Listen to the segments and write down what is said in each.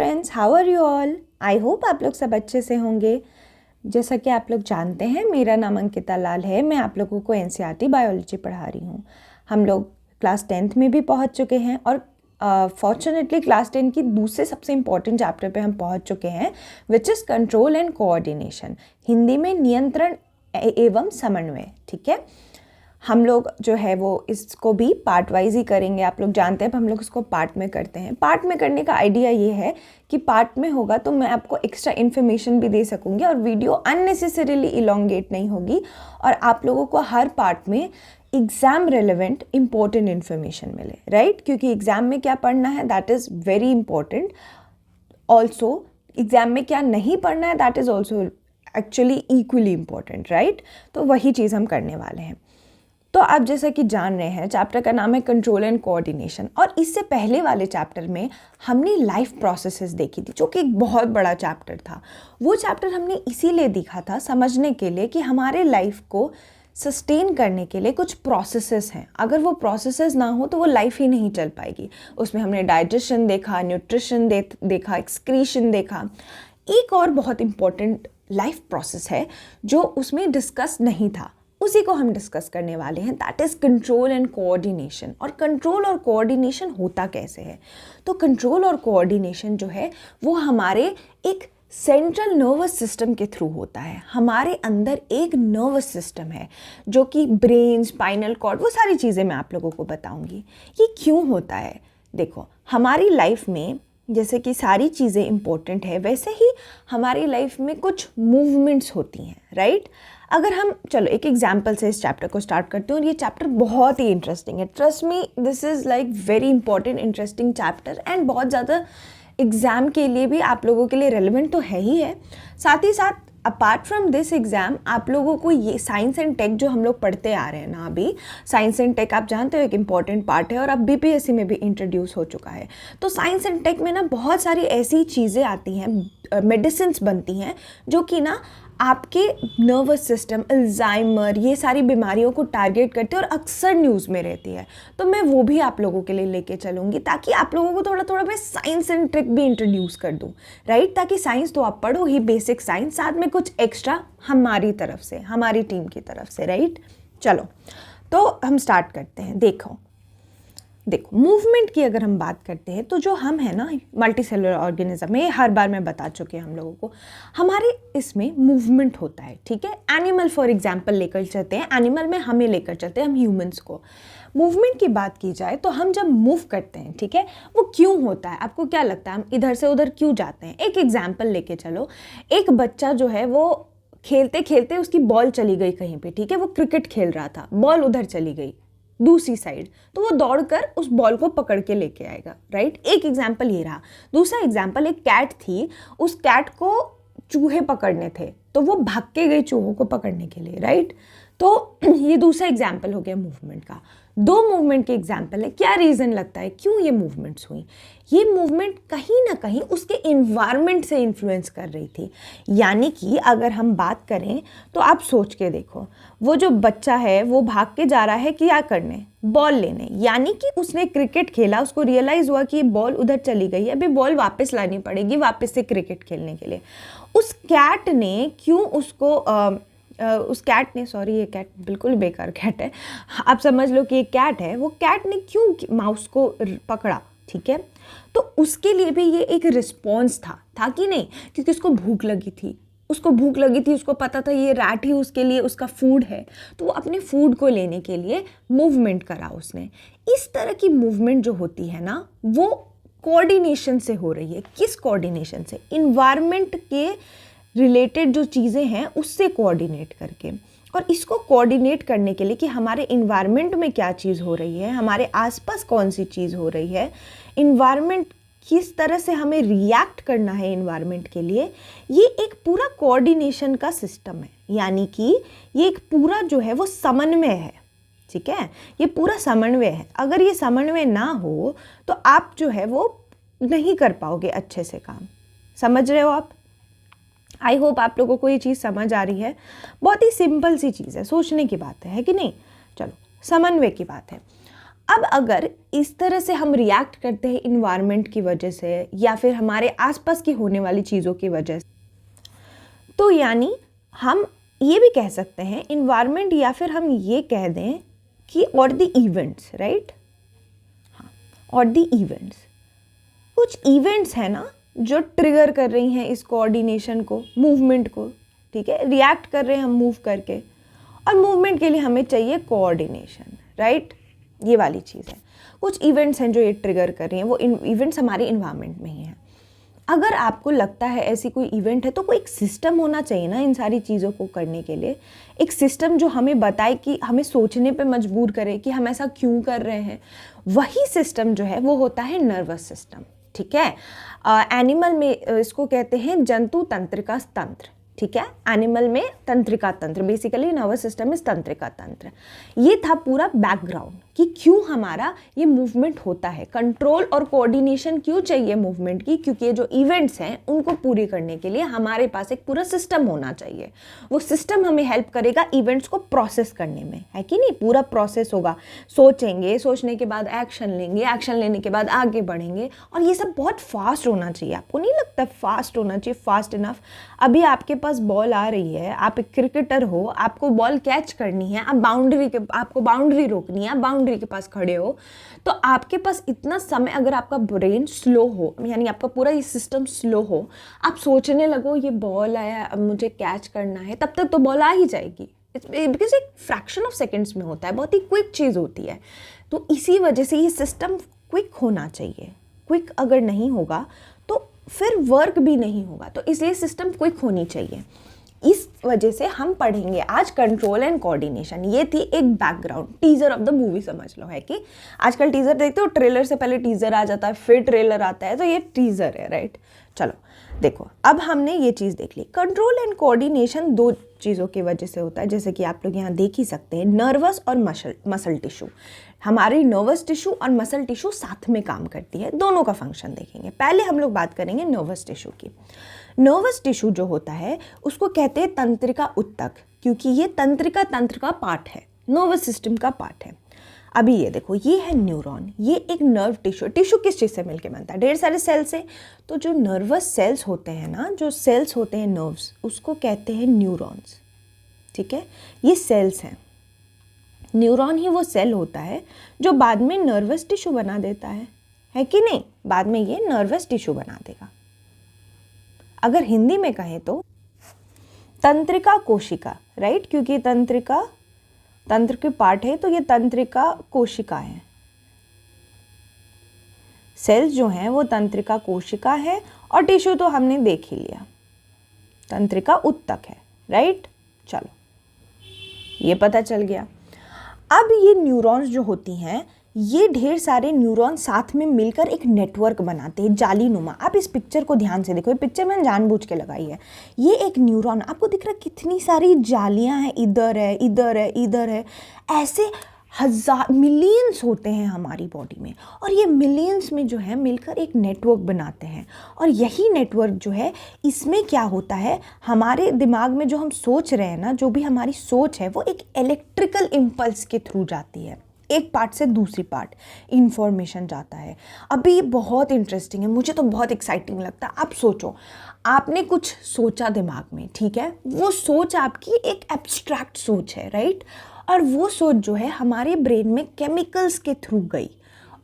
Friends, how are you all? I hope आप लोग सब अच्छे से होंगे। जैसा कि आप लोग जानते हैं, मेरा नाम अंकिता लाल है। मैं आप लोगों को एनसीईआरटी बायोलॉजी पढ़ा रही हूँ। हम लोग क्लास 10th में भी पहुँच चुके हैं और फॉर्चुनेटली क्लास 10 की दूसरे सबसे इम्पॉर्टेंट चैप्टर पे हम पहुँच चुके हैं, which is control and coordination, Hindi में नियंत्रण एवं समन्वय। ठीक है, हम लोग जो है वो इसको भी पार्ट वाइज ही करेंगे। आप लोग जानते हैं हम लोग इसको पार्ट में करते हैं। पार्ट में करने का आइडिया ये है कि पार्ट में होगा तो मैं आपको एक्स्ट्रा इन्फॉर्मेशन भी दे सकूँगी और वीडियो अननेसेसरीली इलोंगेट नहीं होगी और आप लोगों को हर पार्ट में एग्ज़ाम रेलेवेंट इंपॉर्टेंट इन्फॉर्मेशन मिले, राइट? क्योंकि एग्ज़ाम में क्या पढ़ना है that is very important. Also exam में क्या नहीं पढ़ना है that is also actually equally important, right? तो वही चीज़ हम करने वाले हैं। तो आप जैसा कि जान रहे हैं, चैप्टर का नाम है कंट्रोल एंड कोऑर्डिनेशन। और इससे पहले वाले चैप्टर में हमने लाइफ प्रोसेसेस देखी थी, जो कि एक बहुत बड़ा चैप्टर था। वो चैप्टर हमने इसीलिए देखा था समझने के लिए कि हमारे लाइफ को सस्टेन करने के लिए कुछ प्रोसेसेस हैं। अगर वो प्रोसेसेस ना हो तो वो लाइफ ही नहीं चल पाएगी। उसमें हमने डाइजेशन देखा, न्यूट्रिशन देखा, एक्सक्रीशन देखा। एक और बहुत इम्पॉर्टेंट लाइफ प्रोसेस है जो उसमें डिस्कस नहीं था, उसी को हम डिस्कस करने वाले हैं, that is control and coordination. और कंट्रोल और कोऑर्डिनेशन होता कैसे है? तो कंट्रोल और कोऑर्डिनेशन जो है वो हमारे एक सेंट्रल नर्वस सिस्टम के थ्रू होता है। हमारे अंदर एक नर्वस सिस्टम है जो कि ब्रेन, स्पाइनल कॉर्ड, वो सारी चीज़ें मैं आप लोगों को बताऊंगी। ये क्यों होता है? देखो, हमारी लाइफ में जैसे कि सारी चीज़ें इंपॉर्टेंट है, वैसे ही हमारी लाइफ में कुछ मूवमेंट्स होती हैं, राइट? अगर हम चलो एक एग्जाम्पल से इस चैप्टर को स्टार्ट करते हैं, और ये चैप्टर बहुत ही इंटरेस्टिंग है। Trust me, this is like very important interesting chapter and बहुत ज़्यादा एग्ज़ाम के लिए भी आप लोगों के लिए रेलिवेंट तो है ही है। साथ ही साथ अपार्ट फ्रॉम दिस एग्ज़ाम आप लोगों को ये साइंस एंड टेक जो हम लोग पढ़ते आ रहे हैं ना, अभी साइंस एंड टेक आप जानते हो एक इम्पॉर्टेंट पार्ट है और अब बीपीएससी में भी इंट्रोड्यूस हो चुका है। तो साइंस एंड टेक में ना बहुत सारी ऐसी चीज़ें आती हैं, मेडिसिन्स बनती हैं जो कि ना आपके नर्वस सिस्टम, अल्जाइमर, ये सारी बीमारियों को टारगेट करती है और अक्सर न्यूज़ में रहती है। तो मैं वो भी आप लोगों के लिए लेके चलूँगी ताकि आप लोगों को थोड़ा थोड़ा मैं साइंस एंड ट्रिक भी इंट्रोड्यूस कर दूँ, राइट? ताकि साइंस तो आप पढ़ो ही, बेसिक साइंस, साथ में कुछ एक्स्ट्रा हमारी तरफ से, हमारी टीम की तरफ से, राइट? चलो तो हम स्टार्ट करते हैं। देखो मूवमेंट की अगर हम बात करते हैं तो जो हम है ना मल्टी सेलुलर ऑर्गेनिज्म में, हर बार मैं बता चुकी हूँ हम लोगों को, हमारे इसमें मूवमेंट होता है। ठीक है, एनिमल फॉर एग्जांपल लेकर चलते हैं, एनिमल में हमें लेकर चलते हैं, हम ह्यूमंस को। मूवमेंट की बात की जाए तो हम जब मूव करते हैं, ठीक है, वो क्यों होता है? आपको क्या लगता है हम इधर से उधर क्यों जाते हैं? एक एग्जाम्पल लेके चलो। एक बच्चा जो है वो खेलते खेलते उसकी बॉल चली गई कहीं पे, ठीक है, वो क्रिकेट खेल रहा था, बॉल उधर चली गई दूसरी साइड, तो वो दौड़कर उस बॉल को पकड़ के लेके आएगा, राइट? एक एग्जाम्पल ये रहा। दूसरा एग्जाम्पल, एक कैट थी, उस कैट को चूहे पकड़ने थे तो वो भाग के गई चूहों को पकड़ने के लिए, राइट? तो ये दूसरा एग्जाम्पल हो गया मूवमेंट का। दो मूवमेंट के एग्जाम्पल है। क्या रीज़न लगता है क्यों ये मूवमेंट्स हुई? ये मूवमेंट कहीं ना कहीं उसके इन्वायरमेंट से इन्फ्लुएंस कर रही थी। यानी कि अगर हम बात करें तो आप सोच के देखो, वो जो बच्चा है वो भाग के जा रहा है क्या करने? बॉल लेने। यानी कि उसने क्रिकेट खेला, उसको रियलाइज़ हुआ कि बॉल उधर चली गई है, अभी बॉल वापस लानी पड़ेगी वापस से क्रिकेट खेलने के लिए। उस कैट ने क्यों उसको उस कैट ने, सॉरी ये कैट बिल्कुल बेकार कैट है, आप समझ लो कि ये कैट है, वो कैट ने क्यों माउस को पकड़ा? ठीक है, तो उसके लिए भी ये एक रिस्पॉन्स था कि नहीं? क्योंकि उसको भूख लगी थी, उसको पता था ये रैट ही उसके लिए उसका फूड है, तो वो अपने फूड को लेने के लिए मूवमेंट करा उसने। इस तरह की मूवमेंट जो होती है ना, वो कोऑर्डिनेशन से हो रही है। किस कोऑर्डिनेशन से? इन्वायरमेंट के रिलेटेड जो चीज़ें हैं उससे कोऑर्डिनेट करके। और इसको कोऑर्डिनेट करने के लिए कि हमारे इन्वायरमेंट में क्या चीज़ हो रही है, हमारे आसपास कौन सी चीज़ हो रही है, इन्वायरमेंट किस तरह से हमें रिएक्ट करना है इन्वायरमेंट के लिए, ये एक पूरा कोऑर्डिनेशन का सिस्टम है। यानी कि ये एक पूरा जो है वो समन्वय है। ठीक है, ये पूरा समन्वय है। अगर ये समन्वय ना हो तो आप जो है वो नहीं कर पाओगे अच्छे से काम। समझ रहे हो आप? आई होप आप लोगों को ये चीज़ समझ आ रही है। बहुत ही सिंपल सी चीज़ है, सोचने की बात है कि नहीं? चलो समन्वय की बात है। अब अगर इस तरह से हम रिएक्ट करते हैं इन्वायरमेंट की वजह से या फिर हमारे आसपास की होने वाली चीज़ों की वजह से, तो यानी हम ये भी कह सकते हैं इन्वायरमेंट, या फिर हम ये कह दें कि और द इवेंट्स, राइट, हाँ, और द इवेंट्स, कुछ इवेंट्स हैं ना जो ट्रिगर कर रही हैं इस कोऑर्डिनेशन को, मूवमेंट को, ठीक है, रिएक्ट कर रहे हैं हम मूव करके, और मूवमेंट के लिए हमें चाहिए कोऑर्डिनेशन, राइट, ये वाली चीज़ है। कुछ इवेंट्स हैं जो ये ट्रिगर कर रही हैं, वो इवेंट्स हमारे इन्वायरमेंट में ही हैं। अगर आपको लगता है ऐसी कोई इवेंट है तो कोई एक सिस्टम होना चाहिए ना इन सारी चीज़ों को करने के लिए, एक सिस्टम जो हमें बताए, कि हमें सोचने पे मजबूर करे कि हम ऐसा क्यों कर रहे हैं। वही सिस्टम जो है वो होता है नर्वस सिस्टम, ठीक है। एनिमल में इसको कहते हैं जंतु तंत्रिका तंत्र, ठीक है। एनिमल में तंत्रिका तंत्र, बेसिकली नर्वस सिस्टम इज तंत्रिका तंत्र। ये था पूरा बैकग्राउंड कि क्यों हमारा ये मूवमेंट होता है, कंट्रोल और कोऑर्डिनेशन क्यों चाहिए मूवमेंट की, क्योंकि ये जो इवेंट्स हैं उनको पूरी करने के लिए हमारे पास एक पूरा सिस्टम होना चाहिए। वो सिस्टम हमें हेल्प करेगा इवेंट्स को प्रोसेस करने में, है कि नहीं। पूरा प्रोसेस होगा, सोचेंगे, सोचने के बाद एक्शन लेंगे, एक्शन लेने के बाद आगे बढ़ेंगे, और ये सब बहुत फास्ट होना चाहिए। आपको नहीं लगता फास्ट होना चाहिए, फास्ट इनफ? अभी आपके पास बॉल आ रही है, आप एक क्रिकेटर हो, आपको बॉल कैच करनी है, आपको बाउंड्री रोकनी है, आप बाउंड्री के पास खड़े हो, तो आपके पास इतना समय, अगर आपका ब्रेन स्लो हो, यानी आपका पूरा ये सिस्टम स्लो हो, आप सोचने लगो ये बॉल आया, अब मुझे कैच करना है, तब तक तो बॉल आ ही जाएगी, बिकॉज एक फ्रैक्शन ऑफ सेकेंड्स में होता है, बहुत ही क्विक चीज़ होती है। तो इसी वजह से ये सिस्टम क्विक होना चाहिए। क्विक अगर नहीं होगा तो फिर वर्क भी नहीं होगा, तो इसलिए सिस्टम क्विक होनी चाहिए। इस वजह से हम पढ़ेंगे आज कंट्रोल एंड कोऑर्डिनेशन। ये थी एक background, teaser of the movie समझ लो, है कि आजकल टीजर देखते हो, ट्रेलर से पहले टीजर आ जाता है, फिर ट्रेलर आता है, तो ये टीजर है, राइट। चलो देखो, अब हमने ये चीज़ देख ली। कंट्रोल एंड कोऑर्डिनेशन दो चीज़ों की वजह से होता है, जैसे कि आप लोग यहाँ देख ही सकते हैं, नर्वस और मसल टिश्यू। हमारी नर्वस टिश्यू और मसल टिश्यू साथ में काम करती है, दोनों का फंक्शन देखेंगे। पहले हम लोग बात करेंगे नर्वस टिश्यू की। नर्वस टिश्यू जो होता है उसको कहते हैं तंत्रिका उत्तक, क्योंकि ये तंत्रिका तंत्र का पार्ट है, नर्वस सिस्टम का पार्ट है। अभी ये देखो, ये है न्यूरॉन, ये एक नर्व टिश्यू। टिश्यू किस चीज़ से मिलके बनता है? ढेर सारे सेल से। तो जो नर्वस सेल्स होते हैं ना, जो सेल्स होते हैं नर्व्स, उसको कहते हैं न्यूरॉन्स, ठीक है। ये सेल्स हैं, न्यूरॉन ही वो सेल होता है जो बाद में नर्वस टिश्यू बना देता है कि नहीं? बाद में ये नर्वस टिश्यू बना देगा। अगर हिंदी में कहें तो तंत्रिका कोशिका, राइट, क्योंकि तंत्रिका तंत्र की पार्ट है, तो ये तंत्रिका कोशिका है। सेल्स जो हैं वो तंत्रिका कोशिका है, और टिश्यू तो हमने देख ही लिया, तंत्रिका उत्तक है, राइट। चलो ये पता चल गया। अब ये न्यूरॉन्स जो होती हैं, ये ढेर सारे न्यूरॉन साथ में मिलकर एक नेटवर्क बनाते हैं, जाली नुमा। आप इस पिक्चर को ध्यान से देखो, ये पिक्चर मैंने जानबूझ के लगाई है। ये एक न्यूरॉन, आपको दिख रहा है कितनी सारी जालियां हैं, इधर है, इधर है, इधर है, ऐसे हजार मिलियंस होते हैं हमारी बॉडी में, और ये मिलियंस में जो है मिलकर एक नेटवर्क बनाते हैं। और यही नेटवर्क जो है, इसमें क्या होता है, हमारे दिमाग में जो हम सोच रहे हैं ना, जो भी हमारी सोच है, वो एक इलेक्ट्रिकल इम्पल्स के थ्रू जाती है, एक पार्ट से दूसरी पार्ट इंफॉर्मेशन जाता है। अभी ये बहुत इंटरेस्टिंग है, मुझे तो बहुत एक्साइटिंग लगता है। आप सोचो, आपने कुछ सोचा दिमाग में, ठीक है, वो सोच आपकी एक एब्स्ट्रैक्ट सोच है, राइट, और वो सोच जो है हमारे ब्रेन में केमिकल्स के थ्रू गई,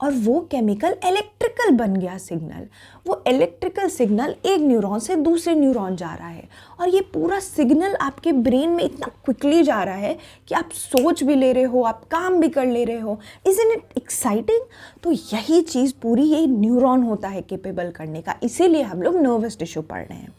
और वो केमिकल इलेक्ट्रिकल बन गया सिग्नल। वो इलेक्ट्रिकल सिग्नल एक न्यूरॉन से दूसरे न्यूरॉन जा रहा है, और ये पूरा सिग्नल आपके ब्रेन में इतना क्विकली जा रहा है कि आप सोच भी ले रहे हो, आप काम भी कर ले रहे हो। Isn't it exciting? तो यही चीज़ पूरी यही न्यूरॉन होता है केपेबल करने का, इसीलिए हम लोग नर्वस टिश्यू पढ़ रहे हैं।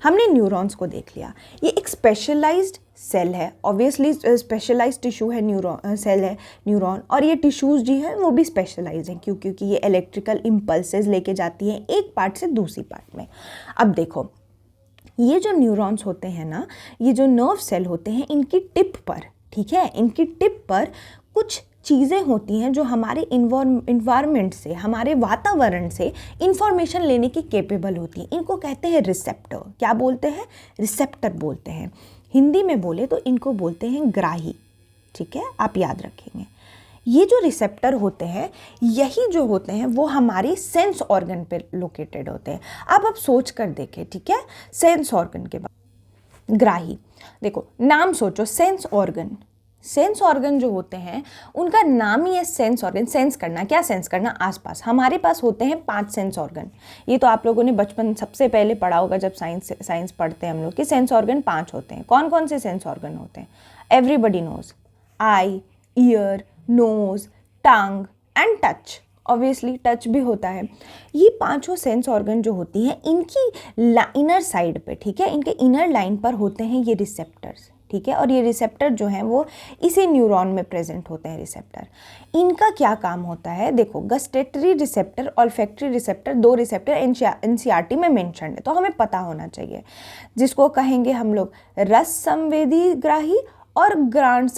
हमने न्यूरॉन्स को देख लिया, ये एक स्पेशलाइज्ड सेल है, ऑब्वियसली स्पेशलाइज्ड टिश्यू है, न्यूरॉन सेल है न्यूरॉन, और ये टिश्यूज़ जी हैं वो भी स्पेशलाइज हैं, क्योंकि ये इलेक्ट्रिकल इम्पल्सेस लेके जाती हैं एक पार्ट से दूसरी पार्ट में। अब देखो, ये जो न्यूरॉन्स होते हैं ना, ये जो नर्व सेल होते हैं, इनकी टिप पर, ठीक है, इनकी टिप पर कुछ चीज़ें होती हैं जो हमारे इन्वायरमेंट से, हमारे वातावरण से इंफॉर्मेशन लेने की कैपेबल होती हैं। इनको कहते हैं रिसेप्टर। क्या बोलते हैं? रिसेप्टर बोलते हैं। हिंदी में बोले तो इनको बोलते हैं ग्राही, ठीक है, आप याद रखेंगे। ये जो रिसेप्टर होते हैं, यही जो होते हैं वो हमारी सेंस ऑर्गन पे लोकेटेड होते हैं। अब आप सोच कर देखें, ठीक है, सेंस ऑर्गन के बाद ग्राही, देखो नाम सोचो, सेंस ऑर्गन। सेंस ऑर्गन जो होते हैं उनका नाम ही है सेंस ऑर्गन। सेंस करना, क्या सेंस करना? आसपास। हमारे पास होते हैं 5 सेंस ऑर्गन। ये तो आप लोगों ने बचपन सबसे पहले पढ़ा होगा जब साइंस पढ़ते हैं हम लोग, कि सेंस ऑर्गन 5 होते हैं। कौन कौन से सेंस ऑर्गन होते हैं? Everybody knows, eye, ear, nose, tongue and touch. Obviously touch भी होता है। ये 5 सेंस ऑर्गन जो होती हैं, इनकी इनर साइड पे, ठीक है, इनके इनर लाइन पर होते हैं ये रिसेप्टर्स, ठीक है। और ये रिसेप्टर जो हैं वो इसी न्यूरॉन में प्रेजेंट होते हैं रिसेप्टर। इनका क्या काम होता है? देखो, gustatory receptor, olfactory receptor, 2 receptor NCERT में मेंशन है, तो हमें पता होना चाहिए, जिसको कहेंगे हम लोग रस संवेदी ग्राही और घ्राण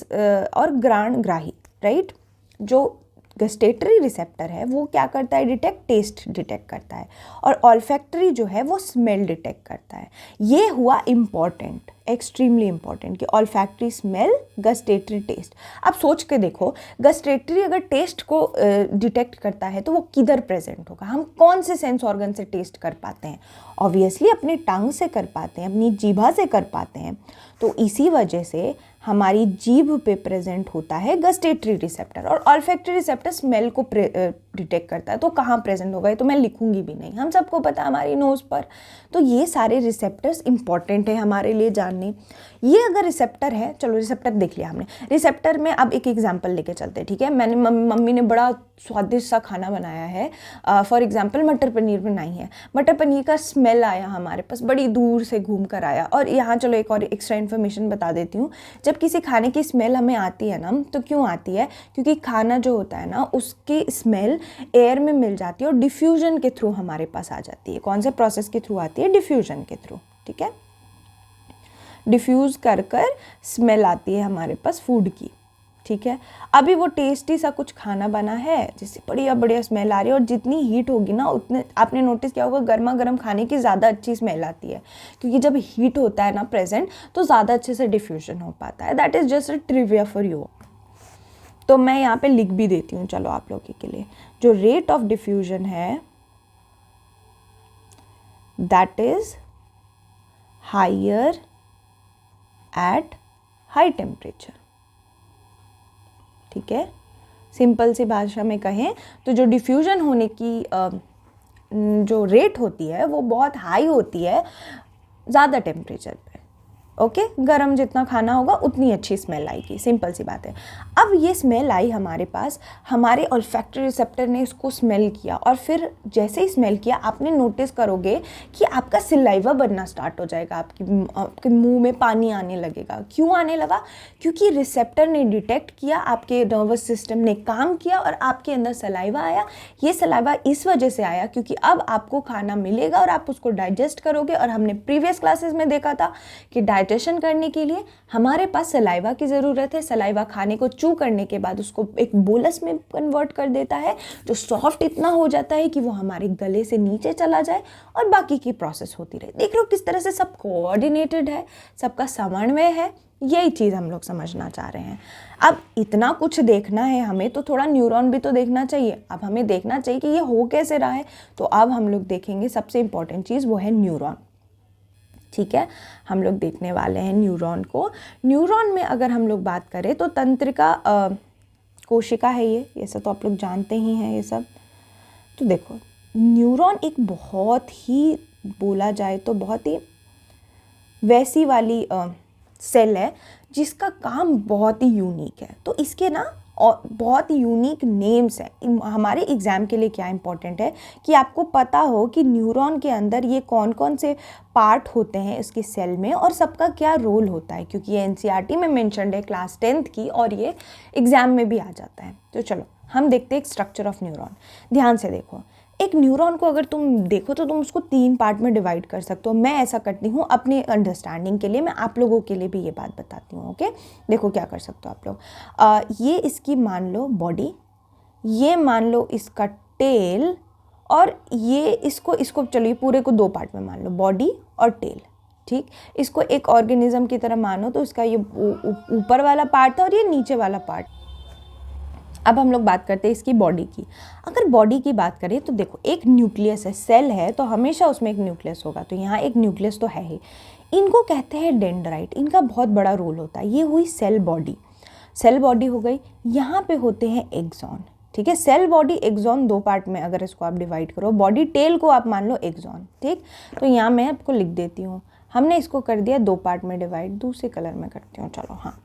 ग्राही, राइट। जो गस्टेटरी रिसेप्टर है वो क्या करता है? टेस्ट डिटेक्ट करता है, और ऑल्फैक्टरी जो है वो स्मेल डिटेक्ट करता है। ये हुआ इम्पॉर्टेंट, एक्सट्रीमली इम्पॉर्टेंट, कि ऑल्फैक्टरी स्मेल, गस्टेटरी टेस्ट। अब सोच के देखो, गस्टेटरी अगर टेस्ट को डिटेक्ट करता है तो वो किधर प्रेजेंट होगा? हम कौन से सेंस ऑर्गन से टेस्ट कर पाते हैं? ऑब्वियसली अपने टंग से कर पाते हैं, अपनी जीभा से कर पाते हैं। तो इसी वजह से हमारी जीभ पे प्रेजेंट होता है गस्टेटरी रिसेप्टर, और ऑल्फैक्टरी रिसेप्टर स्मेल को डिटेक्ट करता है। तो कहाँ प्रेजेंट होगा? ये तो मैं लिखूंगी भी नहीं, हम सबको पता है, हमारी नोज़ पर। तो ये सारे रिसेप्टर्स इंपॉर्टेंट है हमारे लिए जानने। ये अगर रिसेप्टर है, चलो रिसेप्टर देख लिया हमने। रिसेप्टर में अब एक एग्जाम्पल लेके चलते हैं, ठीक है। मैंने मम्मी ने बड़ा स्वादिष्ट सा खाना बनाया है, फॉर एग्जाम्पल मटर पनीर बनाई है। मटर पनीर का स्मेल आया हमारे पास, बड़ी दूर से घूम कर आया। और यहाँ चलो एक और एक्स्ट्रा इन्फॉर्मेशन बता देती हूँ, जब किसी खाने की स्मेल हमें आती है ना, तो क्यों आती है? क्योंकि खाना जो होता है ना, उसकी स्मेल एयर में मिल जाती है और डिफ्यूजन के थ्रू हमारे पास आ जाती है। कौन से प्रोसेस के थ्रू आती है? डिफ्यूजन के थ्रू, ठीक है। डिफ्यूज़ कर स्मेल आती है हमारे पास फूड की, ठीक है। अभी वो टेस्टी सा कुछ खाना बना है जिससे बढ़िया बढ़िया स्मेल आ रही है, और जितनी हीट होगी ना उतने, आपने नोटिस किया होगा, गर्मा गर्म खाने की ज़्यादा अच्छी स्मेल आती है, क्योंकि जब हीट होता है ना प्रेजेंट, तो ज़्यादा अच्छे से डिफ्यूजन हो पाता है। That is just a trivia for you. तो मैं यहाँ पे लिख भी देती हूँ, चलो आप लोगों के लिए। जो रेट ऑफ डिफ्यूजन है, that is higher at high temperature, ठीक है। सिंपल सी भाषा में कहें तो जो डिफ्यूजन होने की जो रेट होती है वो बहुत हाई होती है ज़्यादा टेम्परेचर पे, ओके। गरम जितना खाना होगा उतनी अच्छी स्मेल आएगी, सिंपल सी बात है। अब ये स्मेल आई हमारे पास, हमारे ऑल्फैक्टरी रिसेप्टर ने इसको स्मेल किया, और फिर जैसे ही स्मेल किया, आपने नोटिस करोगे कि आपका सिलाइवा बनना स्टार्ट हो जाएगा, आपके मुंह में पानी आने लगेगा। क्यों आने लगा? क्योंकि रिसेप्टर ने डिटेक्ट किया, आपके नर्वस सिस्टम ने काम किया और आपके अंदर सलाइवा आया। ये सलाइवा इस वजह से आया क्योंकि अब आपको खाना मिलेगा और आप उसको डाइजेस्ट करोगे। और हमने प्रीवियस क्लासेस में देखा था कि डाइजेशन करने के लिए हमारे पास सलाइवा की ज़रूरत है। सलाइवा खाने को चू करने के बाद उसको एक बोलस में कन्वर्ट कर देता है, जो सॉफ्ट इतना हो जाता है कि वो हमारे गले से नीचे चला जाए और बाकी की प्रोसेस होती रहे। देख लो किस तरह से सब कोऑर्डिनेटेड है, सबका समन्वय है। यही चीज़ हम लोग समझना चाह रहे हैं। अब इतना कुछ देखना है हमें, तो थोड़ा न्यूरॉन भी तो देखना चाहिए। अब हमें देखना चाहिए कि ये हो कैसे रहा है। तो अब हम लोग देखेंगे सबसे इम्पॉर्टेंट चीज़, वो है न्यूरॉन, ठीक है। हम लोग देखने वाले हैं न्यूरॉन को। न्यूरॉन में अगर हम लोग बात करें तो तंत्रिका कोशिका है ये सब तो आप लोग जानते ही हैं ये सब। तो देखो, न्यूरॉन एक बहुत ही, बोला जाए तो बहुत ही वैसी वाली सेल है जिसका काम बहुत ही यूनिक है। तो इसके ना और बहुत ही यूनिक नेम्स हैं। हमारे एग्ज़ाम के लिए क्या इंपॉर्टेंट है कि आपको पता हो कि न्यूरॉन के अंदर ये कौन कौन से पार्ट होते हैं इसकी सेल में और सबका क्या रोल होता है, क्योंकि ये एनसीईआरटी में मेंशन्ड है क्लास 10th की, और ये एग्ज़ाम में भी आ जाता है। तो चलो हम देखते हैं एक स्ट्रक्चर ऑफ न्यूरॉन। ध्यान से देखो, एक न्यूरॉन को अगर तुम देखो तो तुम उसको 3 पार्ट में डिवाइड कर सकते हो। मैं ऐसा करती हूँ अपने अंडरस्टैंडिंग के लिए, मैं आप लोगों के लिए भी ये बात बताती हूँ, ओके। देखो क्या कर सकते हो आप लोग। ये इसकी मान लो बॉडी, ये मान लो इसका टेल, और ये इसको चलिए पूरे को 2 पार्ट में मान लो, बॉडी और टेल, ठीक। इसको एक ऑर्गेनिज्म की तरह मानो तो इसका ये ऊपर वाला पार्ट था और ये नीचे वाला पार्ट। अब हम लोग बात करते हैं इसकी बॉडी की। अगर बॉडी की बात करें तो देखो, एक न्यूक्लियस है, सेल है तो हमेशा उसमें एक न्यूक्लियस होगा, तो यहाँ एक न्यूक्लियस तो है ही। इनको कहते हैं डेंड्राइट, इनका बहुत बड़ा रोल होता है। ये हुई सेल बॉडी, सेल बॉडी हो गई। यहाँ पे होते हैं एक्सॉन, ठीक है। सेल बॉडी एक्सॉन दो पार्ट में अगर इसको आप डिवाइड करो, बॉडी टेल को आप मान लो एक्सॉन, ठीक। तो यहाँ मैं आपको लिख देती हूँ, हमने इसको कर दिया दो पार्ट में डिवाइड, दूसरे कलर में करती हूँ, चलो। हाँ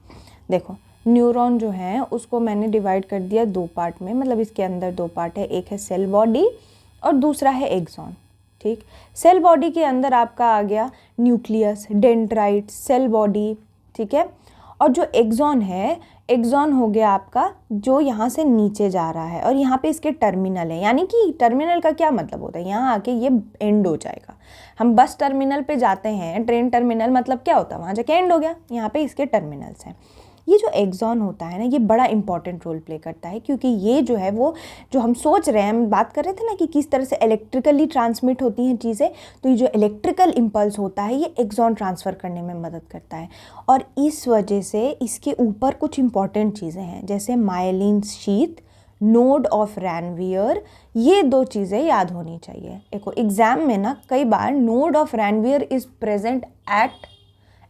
देखो, न्यूरॉन जो है उसको मैंने डिवाइड कर दिया दो पार्ट में, मतलब इसके अंदर दो पार्ट है, एक है सेल बॉडी और दूसरा है एक्सॉन, ठीक। सेल बॉडी के अंदर आपका आ गया न्यूक्लियस, डेंड्राइट, सेल बॉडी, ठीक है। और जो एक्सॉन है, एक्सॉन हो गया आपका जो यहाँ से नीचे जा रहा है और यहाँ पे इसके टर्मिनल है। यानी कि टर्मिनल का क्या मतलब होता है, यहाँ आके ये एंड हो जाएगा। हम बस टर्मिनल पे जाते हैं, ट्रेन टर्मिनल, मतलब क्या होता है, वहाँ जाके एंड हो गया, यहाँ पे इसके टर्मिनल्स हैं। ये जो एक्सॉन होता है ना, ये बड़ा इंपॉर्टेंट रोल प्ले करता है, क्योंकि ये जो है वो जो हम सोच रहे हैं, हम बात कर रहे थे ना कि किस तरह से इलेक्ट्रिकली ट्रांसमिट होती हैं चीज़ें, तो ये जो इलेक्ट्रिकल इम्पल्स होता है ये एक्सॉन ट्रांसफ़र करने में मदद करता है। और इस वजह से इसके ऊपर कुछ इंपॉर्टेंट चीज़ें हैं, जैसे myelin sheath, node of Ranvier, ये दो चीज़ें याद होनी चाहिए। देखो एग्जाम में ना कई बार node of Ranvier is present at,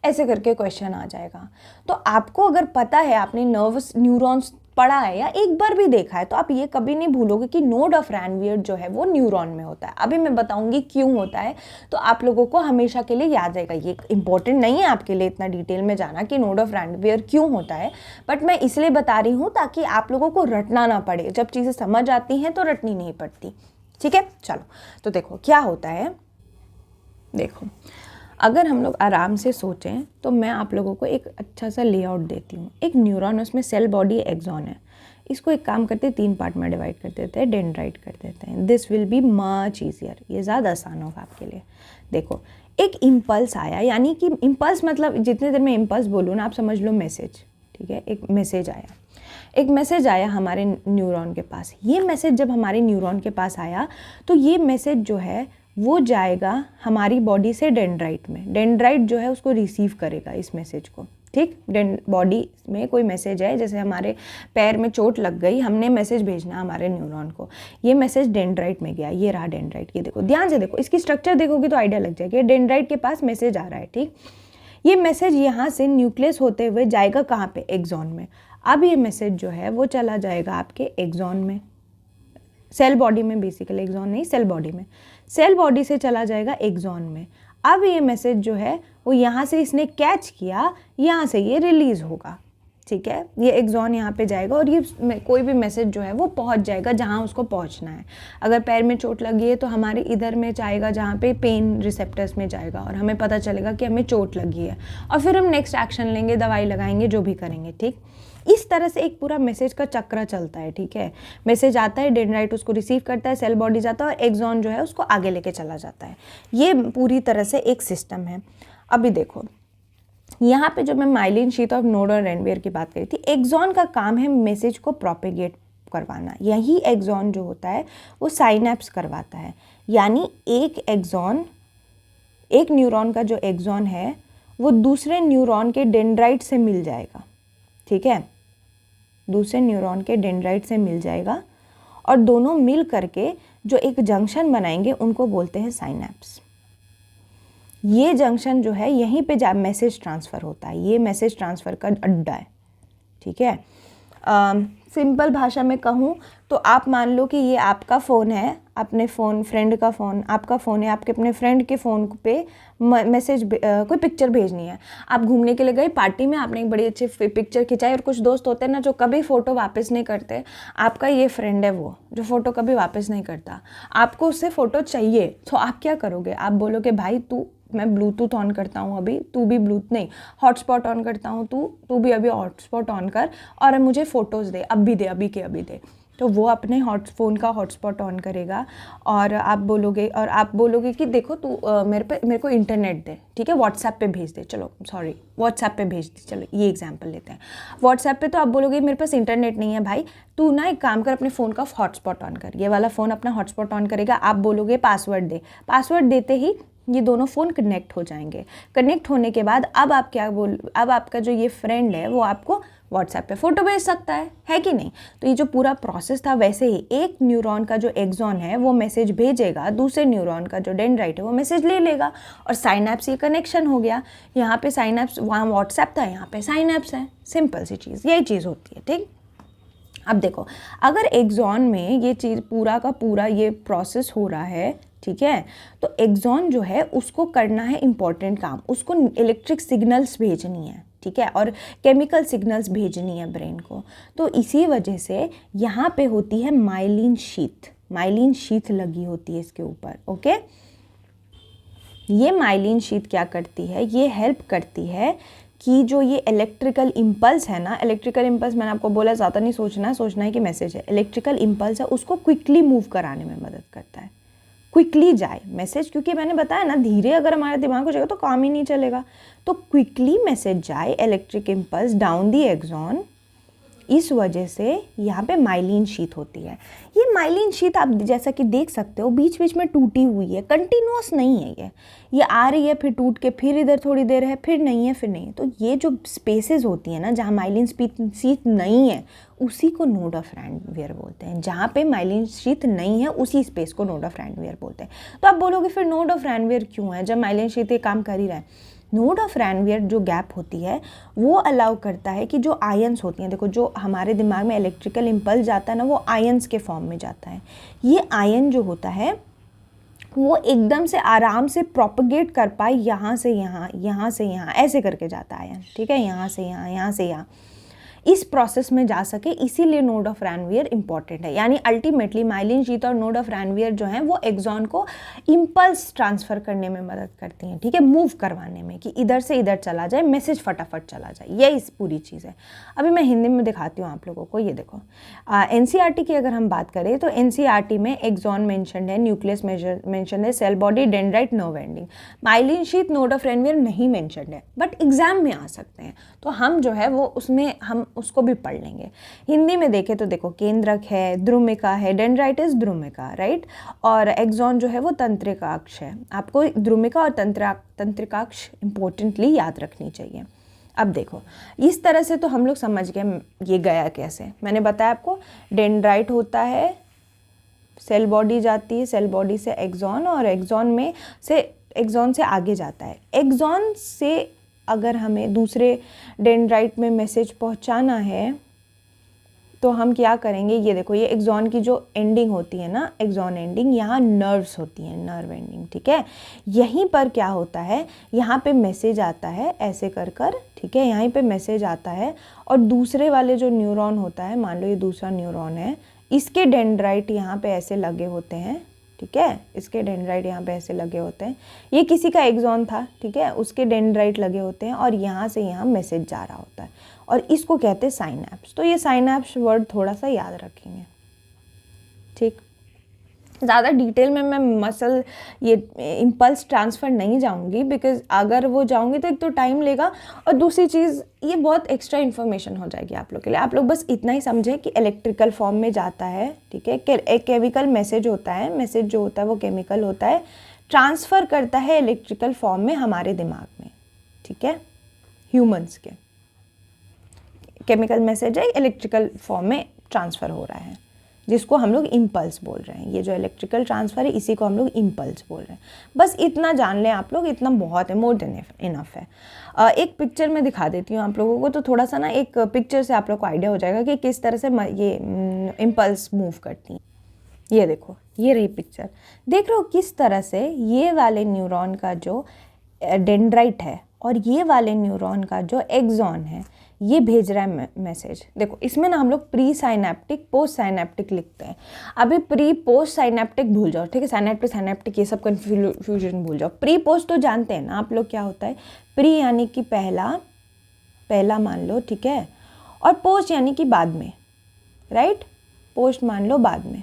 ऐसे करके क्वेश्चन आ जाएगा। तो आपको अगर पता है, आपने नर्वस न्यूरॉन्स पढ़ा है या एक बार भी देखा है, तो आप ये कभी नहीं भूलोगे कि नोड ऑफ रैनवियर जो है वो न्यूरॉन में होता है। अभी मैं बताऊंगी क्यों होता है, तो आप लोगों को हमेशा के लिए याद रहेगा। ये इंपॉर्टेंट नहीं है आपके लिए इतना डिटेल में जाना कि नोड ऑफ रैनवियर क्यों होता है, बट मैं इसलिए बता रही हूँ ताकि आप लोगों को रटना ना पड़े। जब चीज़ें समझ आती हैं तो रटनी नहीं पड़ती, ठीक है। चलो, तो देखो क्या होता है। देखो, अगर हम लोग आराम से सोचें तो मैं आप लोगों को एक अच्छा सा लेआउट देती हूँ। एक न्यूरॉन, उसमें सेल बॉडी एक्सॉन है, इसको एक काम करते हैं, तीन पार्ट में डिवाइड कर देते हैं, डेंड्राइट कर देते हैं। This will be much easier, ये ज़्यादा आसान होगा आपके लिए। देखो, एक इम्पल्स आया, यानी कि इम्पल्स मतलब जितने देर में इम्पल्स बोलूँ ना, आप समझ लो मैसेज, ठीक है। एक मैसेज आया, एक मैसेज आया हमारे न्यूरॉन के पास। ये मैसेज जब हमारे न्यूरॉन के पास आया तो ये मैसेज जो है वो जाएगा हमारी बॉडी से डेंड्राइट में। डेंड्राइट जो है उसको रिसीव करेगा इस मैसेज को, ठीक। बॉडी में कोई मैसेज है, जैसे हमारे पैर में चोट लग गई, हमने मैसेज भेजना हमारे न्यूरॉन को, ये मैसेज डेंड्राइट में गया, ये रहा डेंड्राइट। ये देखो, ध्यान से देखो, इसकी स्ट्रक्चर देखोगे तो आइडिया लग जाएगा। डेंड्राइट के पास मैसेज आ रहा है, ठीक। ये मैसेज यहाँ से न्यूक्लियस होते हुए जाएगा कहाँ पे, एक्सॉन में। अब ये मैसेज जो है वो चला जाएगा आपके एक्सॉन में, सेल बॉडी में, बेसिकली एक्सॉन नहीं, सेल बॉडी में। सेल बॉडी से चला जाएगा एक्सॉन में। अब ये मैसेज जो है वो यहाँ से इसने कैच किया, यहाँ से ये रिलीज़ होगा, ठीक है। ये एक्सॉन यहाँ पे जाएगा और ये कोई भी मैसेज जो है वो पहुँच जाएगा जहाँ उसको पहुँचना है। अगर पैर में चोट लगी है तो हमारे इधर में जाएगा जहाँ पे पेन रिसेप्टर्स में जाएगा और हमें पता चलेगा कि हमें चोट लगी है, और फिर हम नेक्स्ट एक्शन लेंगे, दवाई लगाएंगे, जो भी करेंगे, ठीक। इस तरह से एक पूरा मैसेज का चक्र चलता है, ठीक है। मैसेज आता है, डेंड्राइट उसको रिसीव करता है, सेल बॉडी जाता है और एक्सॉन जो है उसको आगे लेके चला जाता है। ये पूरी तरह से एक सिस्टम है। अभी देखो, यहाँ पे जो मैं माइलिन शीथ और नोड और रैनवियर की बात करी थी, एक्सॉन का काम है मैसेज को प्रोपेगेट करवाना। यही एक्सॉन जो होता है वो साइनेप्स करवाता है। यानी एक एक्सॉन, एक न्यूरॉन का जो एक्सॉन है वो दूसरे न्यूरॉन के डेंड्राइट से मिल जाएगा, ठीक है। दूसरे न्यूरॉन के डेंड्राइट से मिल जाएगा और दोनों मिल करके जो एक जंक्शन बनाएंगे उनको बोलते हैं साइनेप्स। ये जंक्शन जो है यहीं पे जा मैसेज ट्रांसफ़र होता है, ये मैसेज ट्रांसफ़र का अड्डा है, ठीक है। सिंपल भाषा में कहूँ तो आप मान लो कि ये आपका फ़ोन है, अपने फ़ोन, फ्रेंड का फ़ोन, आपका फ़ोन है, आपके अपने फ्रेंड के फ़ोन पे मैसेज, कोई पिक्चर भेजनी है। आप घूमने के लिए गए, पार्टी में आपने एक बड़ी अच्छी पिक्चर खिंचाई, और कुछ दोस्त होते हैं ना जो कभी फ़ोटो वापस नहीं करते। आपका ये फ्रेंड है वो जो फ़ोटो कभी वापस नहीं करता, आपको उससे फ़ोटो चाहिए, तो आप क्या करोगे, आप बोलोगे भाई मैं ब्लूटूथ ऑन करता हूँ अभी, तू भी नहीं, हॉटस्पॉट ऑन करता हूँ, तू भी अभी हॉटस्पॉट ऑन कर और मुझे फ़ोटोज़ दे, अभी दे, अभी के अभी दे। तो वो अपने फ़ोन का हॉटस्पॉट ऑन करेगा और आप बोलोगे कि देखो तू मेरे को इंटरनेट दे, ठीक है, व्हाट्सएप पे भेज दे, चलो सॉरी व्हाट्सएप पे भेज दे, चलो ये एग्जांपल लेते हैं। व्हाट्सएप पे तो आप बोलोगे मेरे पास इंटरनेट नहीं है भाई, तू ना एक काम कर, अपने फ़ोन का हॉटस्पॉट ऑन कर। ये वाला फ़ोन अपना हॉटस्पॉट ऑन करेगा, आप बोलोगे पासवर्ड दे, पासवर्ड देते ही ये दोनों फ़ोन कनेक्ट हो जाएंगे। कनेक्ट होने के बाद अब आपका जो ये फ्रेंड है वो आपको व्हाट्सएप पे फ़ोटो भेज सकता है कि नहीं। तो ये जो पूरा प्रोसेस था, वैसे ही एक न्यूरॉन का जो एक्सॉन है वो मैसेज भेजेगा, दूसरे न्यूरॉन का जो डेंड्राइट है वो मैसेज ले लेगा, और साइनैप्स ये कनेक्शन हो गया। यहाँ पे साइनैप्स, वहाँ व्हाट्सएप था, यहाँ पे साइनैप्स है। सिंपल सी चीज़, यही चीज़ होती है, ठीक। अब देखो, अगर एक्सॉन में ये चीज़ पूरा का पूरा ये प्रोसेस हो रहा है, ठीक है, तो एक्सॉन जो है उसको करना है इम्पॉर्टेंट काम, उसको इलेक्ट्रिक सिग्नल्स भेजनी है, ठीक है, और केमिकल सिग्नल्स भेजनी है ब्रेन को। तो इसी वजह से यहाँ पे होती है माइलिन शीथ, माइलिन शीथ लगी होती है इसके ऊपर, ओके। ये माइलिन शीथ क्या करती है, ये हेल्प करती है कि जो ये इलेक्ट्रिकल इम्पल्स है ना, इलेक्ट्रिकल इम्पल्स मैंने आपको बोला ज़्यादा नहीं सोचना है कि मैसेज है, इलेक्ट्रिकल इम्पल्स है, उसको क्विकली मूव कराने में मदद करता है, क्विकली जाए मैसेज, क्योंकि मैंने बताया ना धीरे अगर हमारा दिमाग हो जाएगा तो काम ही नहीं चलेगा। तो क्विकली मैसेज जाए, electric impulse down the axon, इस वजह से यहाँ पे माइलिन शीथ होती है। ये माइलिन शीथ आप जैसा कि देख सकते हो बीच बीच में टूटी हुई है, कंटिन्यूअस नहीं है, ये आ रही है फिर टूट के फिर इधर थोड़ी देर है, फिर नहीं है, फिर नहीं है। तो ये जो स्पेसेस होती है ना जहाँ माइलिन शीथ नहीं है, उसी को नोड ऑफ रैंडवियर बोलते हैं। जहाँ पे माइलिन शीथ नहीं है उसी स्पेस को नोड ऑफ रैंडवियर बोलते हैं। तो आप बोलोगे फिर नोड ऑफ रैंडवियर क्यों है जब माइलिन शीथ ये काम कर ही रहा है। नोड ऑफ रैनवियर जो गैप होती है वो अलाउ करता है कि जो आयंस होती हैं, देखो जो हमारे दिमाग में इलेक्ट्रिकल इम्पल्स जाता है ना वो आयंस के फॉर्म में जाता है। ये आयन जो होता है वो एकदम से आराम से प्रोपगेट कर पाए, यहाँ से यहाँ, यहाँ से यहाँ, ऐसे करके जाता है आयन, ठीक है, यहाँ से यहाँ, यहाँ से यहाँ, इस प्रोसेस में जा सके, इसीलिए नोड ऑफ रैनवियर इंपॉर्टेंट है। यानी अल्टीमेटली माइलिन शीथ और नोड ऑफ रैनवियर जो हैं वो एक्सॉन को इम्पल्स ट्रांसफ़र करने में मदद करती हैं, ठीक है, मूव करवाने में, कि इधर से इधर चला जाए, मैसेज फटाफट चला जाए, ये इस पूरी चीज़ है। अभी मैं हिंदी में दिखाती हूँ आप लोगों को। ये देखो एनसीईआरटी की अगर हम बात करें तो एनसीईआरटी में एक्सॉन मेंशन्ड है, न्यूक्लियस मेंशन्ड है, cell body, dendrite, nerve ending. Myelin sheath, node of Ranvier नहीं मेंशन्ड है, बट एग्जाम में आ सकते हैं, तो हम जो है वो उसमें हम उसको भी पढ़ लेंगे। हिंदी में देखें तो देखो केंद्रक है, द्रुमिका है, डेंड्राइटिस द्रुमिका, राइट, और एक्सॉन जो है वो तंत्रिकाक्ष है। आपको द्रुमिका और तंत्रिकाक्ष इंपॉर्टेंटली याद रखनी चाहिए। अब देखो इस तरह से तो हम लोग समझ गए ये गया कैसे। मैंने बताया आपको डेंड्राइट होता है, सेल बॉडी जाती है, सेल बॉडी से एक्सॉन, और एक्सॉन से आगे जाता है। एक्सॉन से अगर हमें दूसरे डेंड्राइट में मैसेज पहुंचाना है तो हम क्या करेंगे, ये देखो ये एक्सॉन की जो एंडिंग होती है ना, एक्सॉन एंडिंग, यहाँ नर्व्स होती हैं, नर्व एंडिंग, ठीक है। यहीं पर क्या होता है, यहाँ पे मैसेज आता है ऐसे कर कर, ठीक है, यहीं पे मैसेज आता है, और दूसरे वाले जो न्यूरॉन होता है, मान लो ये दूसरा न्यूरॉन है, इसके डेंड्राइट यहाँ पे ऐसे लगे होते हैं, ठीक है, इसके डेंड्राइट यहाँ पे ऐसे लगे होते हैं। ये किसी का एक्सॉन था, ठीक है, उसके डेंड्राइट लगे होते हैं, और यहाँ से यहाँ मैसेज जा रहा होता है, और इसको कहते हैं साइनैप्स। तो ये साइनैप्स वर्ड थोड़ा सा याद रखेंगे, ठीक। ज़्यादा डिटेल में मैं मसल ये इम्पल्स ट्रांसफ़र नहीं जाऊंगी, बिकॉज अगर वो जाऊंगी तो एक तो टाइम लेगा, और दूसरी चीज़ ये बहुत एक्स्ट्रा इन्फॉर्मेशन हो जाएगी आप लोग के लिए। आप लोग बस इतना ही समझें कि इलेक्ट्रिकल फॉर्म में जाता है, ठीक है, एक केमिकल मैसेज होता है, मैसेज जो होता है वो केमिकल होता है, ट्रांसफ़र करता है इलेक्ट्रिकल फॉर्म में हमारे दिमाग में, ठीक है, ह्यूमन्स के केमिकल मैसेज है, इलेक्ट्रिकल फॉर्म में ट्रांसफ़र हो रहा है, जिसको हम लोग इम्पल्स बोल रहे हैं। ये जो इलेक्ट्रिकल ट्रांसफ़र है इसी को हम लोग इम्पल्स बोल रहे हैं। बस इतना जान लें आप लोग, इतना बहुत है, मोर देन इनफ है। एक पिक्चर में दिखा देती हूँ आप लोगों को, तो थोड़ा सा ना एक पिक्चर से आप लोग को आइडिया हो जाएगा कि किस तरह से ये इम्पल्स मूव करती हैं। ये देखो, ये रही पिक्चर, देख रहे हो किस तरह से ये वाले न्यूरॉन का जो डेंड्राइट है और ये वाले न्यूरॉन का जो एक्सॉन है ये भेज रहा है मैसेज। देखो इसमें ना हम लोग प्री साइनेप्टिक, पोस्ट साइनेप्टिक लिखते हैं। अभी प्री पोस्ट साइनेप्टिक भूल जाओ, ठीक है, साइनेप्टिक ये सब कन्फ्यूजन भूल जाओ। प्री पोस्ट तो जानते हैं ना आप लोग क्या होता है। प्री यानी कि पहला मान लो, ठीक है, और पोस्ट यानी कि बाद में, राइट, पोस्ट मान लो बाद में।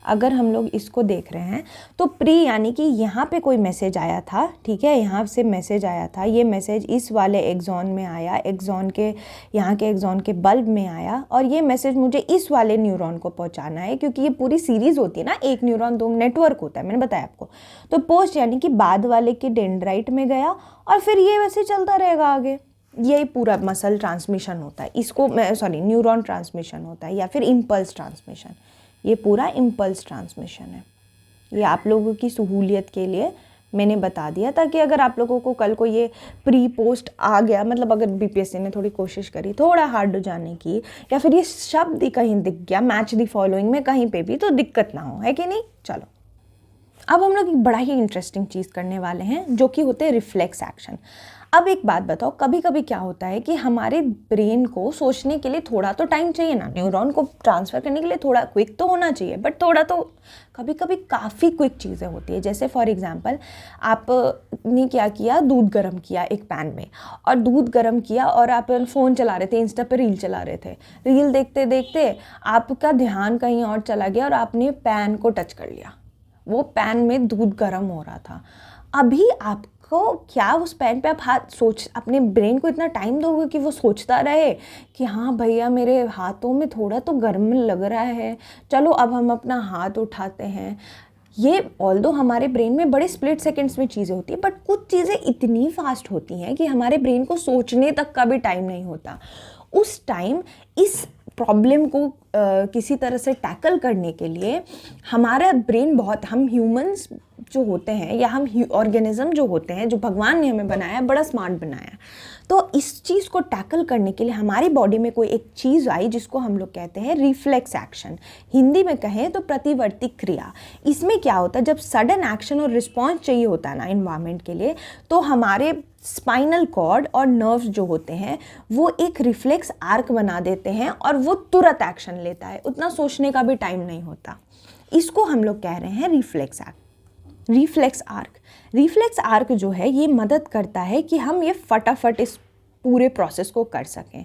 अगर हम लोग इसको देख रहे हैं तो प्री यानी कि यहाँ पे कोई मैसेज आया था, ठीक है, यहाँ से मैसेज आया था, ये मैसेज इस वाले एक्सॉन में आया, एक्सॉन के यहाँ के एक्सॉन के बल्ब में आया, और ये मैसेज मुझे इस वाले न्यूरॉन को पहुँचाना है, क्योंकि ये पूरी सीरीज़ होती है ना, एक न्यूरॉन दो नेटवर्क होता है, मैंने बताया आपको। तो पोस्ट यानी कि बाद वाले के डेंड्राइट में गया और फिर ये वैसे चलता रहेगा आगे, ये पूरा मसल ट्रांसमिशन होता है, इसको न्यूरॉन ट्रांसमिशन होता है या फिर इम्पल्स ट्रांसमिशन। ये पूरा इम्पल्स ट्रांसमिशन है। ये आप लोगों की सहूलियत के लिए मैंने बता दिया, ताकि अगर आप लोगों को कल को ये प्री पोस्ट आ गया, मतलब अगर बीपीएससी ने थोड़ी कोशिश करी थोड़ा हार्ड हो जाने की, या फिर ये शब्द ही कहीं दिख गया मैच दी फॉलोइंग में कहीं पे भी, तो दिक्कत ना हो, है कि नहीं। चलो अब हम लोग एक बड़ा ही इंटरेस्टिंग चीज़ करने वाले हैं, जो कि होते हैं रिफ्लेक्स एक्शन। अब एक बात बताओ, कभी कभी क्या होता है कि हमारे ब्रेन को सोचने के लिए थोड़ा तो टाइम चाहिए ना, न्यूरॉन को ट्रांसफ़र करने के लिए थोड़ा क्विक तो होना चाहिए, बट थोड़ा तो कभी कभी काफ़ी क्विक चीज़ें होती है। जैसे फॉर एग्जांपल आपने क्या किया, दूध गर्म किया एक पैन में, और दूध गर्म किया और आप फ़ोन चला रहे थे, इंस्टा पे रील चला रहे थे, रील देखते देखते आपका ध्यान कहीं और चला गया और आपने पैन को टच कर लिया। वो पैन में दूध गर्म हो रहा था। अभी आपको क्या उस पैन पे आप अपने ब्रेन को इतना टाइम दोगे कि वो सोचता रहे कि हाँ भैया मेरे हाथों में थोड़ा तो गर्म लग रहा है, चलो अब हम अपना हाथ उठाते हैं। ये ऑल्दो हमारे ब्रेन में बड़े स्प्लिट सेकंड्स में चीज़ें होती है, बट कुछ चीज़ें इतनी फास्ट होती हैं कि हमारे ब्रेन को सोचने तक का भी टाइम नहीं होता। उस टाइम इस प्रॉब्लम को किसी तरह से टैकल करने के लिए हमारा ब्रेन हम ह्यूमंस जो होते हैं, या हम ऑर्गेनिज्म जो होते हैं, जो भगवान ने हमें बनाया, बड़ा स्मार्ट बनाया। तो इस चीज़ को टैकल करने के लिए हमारी बॉडी में कोई एक चीज़ आई जिसको हम लोग कहते हैं रिफ्लेक्स एक्शन, हिंदी में कहें तो प्रतिवर्ती क्रिया। इसमें क्या होता है, जब सडन एक्शन और रिस्पॉन्स चाहिए होता है ना इन्वायरमेंट के लिए, तो हमारे स्पाइनल कॉर्ड और नर्व्स जो होते हैं वो एक रिफ्लेक्स आर्क बना देते हैं और वो तुरंत एक्शन लेता है, उतना सोचने का भी टाइम नहीं होता। इसको हम लोग कह रहे हैं रिफ्लेक्स आर्क। रिफ्लेक्स आर्क जो है ये मदद करता है कि हम ये फटाफट इस पूरे प्रोसेस को कर सकें।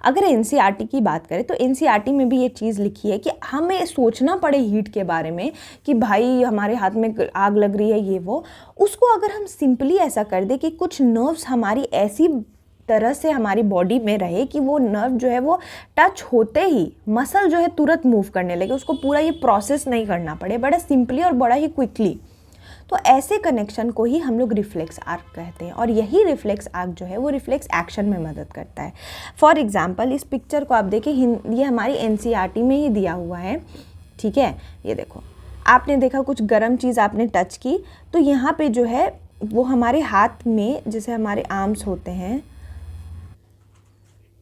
अगर एनसीईआरटी की बात करें तो एनसीईआरटी में भी ये चीज़ लिखी है कि हमें सोचना पड़े हीट के बारे में कि भाई हमारे हाथ में आग लग रही है, ये वो, उसको अगर हम सिंपली ऐसा कर दें कि कुछ नर्व्स हमारी ऐसी तरह से हमारी बॉडी में रहे कि वो नर्व जो है वो टच होते ही मसल जो है तुरंत मूव करने लगे, उसको पूरा ये प्रोसेस नहीं करना पड़े, बड़ा सिंपली और बड़ा ही क्विकली। तो ऐसे कनेक्शन को ही हम लोग रिफ्लेक्स आर्क कहते हैं, और यही रिफ्लेक्स आर्क जो है वो रिफ्लेक्स एक्शन में मदद करता है। फॉर एग्जांपल इस पिक्चर को आप देखिए, ये हमारी एनसीईआरटी में ही दिया हुआ है, ठीक है। ये देखो, आपने देखा कुछ गर्म चीज़ आपने टच की, तो यहाँ पे जो है वो हमारे हाथ में, जैसे हमारे आर्म्स होते हैं,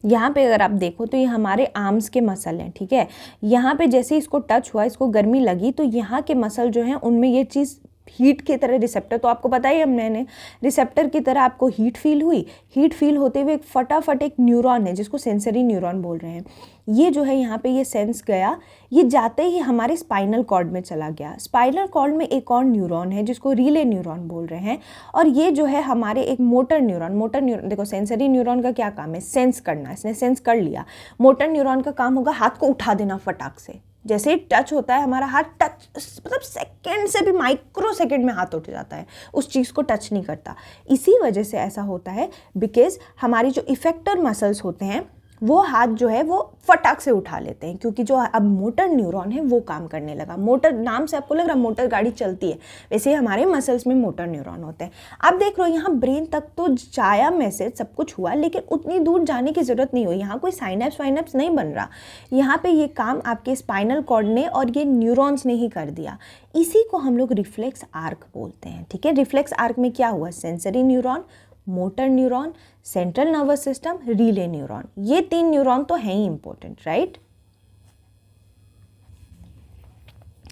यहाँ पे अगर आप देखो तो ये हमारे आर्म्स के मसल हैं, ठीक है। यहाँ पे जैसे इसको टच हुआ, इसको गर्मी लगी, तो यहाँ के मसल जो हैं उनमें ये चीज़ हीट की तरह, रिसेप्टर तो आपको पता ही है, मैंने रिसेप्टर की तरह आपको हीट फील हुई। हीट फील होते हुए फटाफट एक न्यूरॉन है जिसको सेंसरी न्यूरॉन बोल रहे हैं, ये जो है यहाँ पे ये सेंस गया, ये जाते ही हमारे स्पाइनल कॉर्ड में चला गया। स्पाइनल कॉर्ड में एक और न्यूरॉन है जिसको रिले न्यूरॉन बोल रहे हैं, और ये जो है हमारे एक मोटर न्यूरॉन देखो, सेंसरी न्यूरॉन का क्या काम है, सेंस करना, इसने सेंस कर लिया। मोटर न्यूरॉन का काम होगा हाथ को उठा देना फटाक से, जैसे ही टच होता है हमारा हाथ, टच मतलब सेकंड से भी माइक्रो सेकंड में हाथ उठ जाता है, उस चीज़ को टच नहीं करता। इसी वजह से ऐसा होता है बिकॉज हमारी जो इफेक्टर मसल्स होते हैं वो हाथ जो है वो फटाक से उठा लेते हैं, क्योंकि जो अब मोटर न्यूरॉन है वो काम करने लगा। मोटर नाम से आपको लग रहा है मोटर गाड़ी चलती है, वैसे ही हमारे मसल्स में मोटर न्यूरॉन होते हैं। आप देख रहे हो यहाँ ब्रेन तक तो जाया मैसेज, सब कुछ हुआ, लेकिन उतनी दूर जाने की ज़रूरत नहीं हुई, यहाँ कोई साइनेप्स नहीं बन रहा। यहाँ पे ये काम आपके स्पाइनल कॉर्ड ने और ये न्यूरॉन्स ने ही कर दिया। इसी को हम लोग रिफ्लेक्स आर्क बोलते हैं, ठीक है। रिफ्लेक्स आर्क में क्या हुआ, sensory neuron, motor neuron, central nervous system, relay neuron, ये 3 न्यूरॉन तो हैं ही इंपॉर्टेंट, राइट।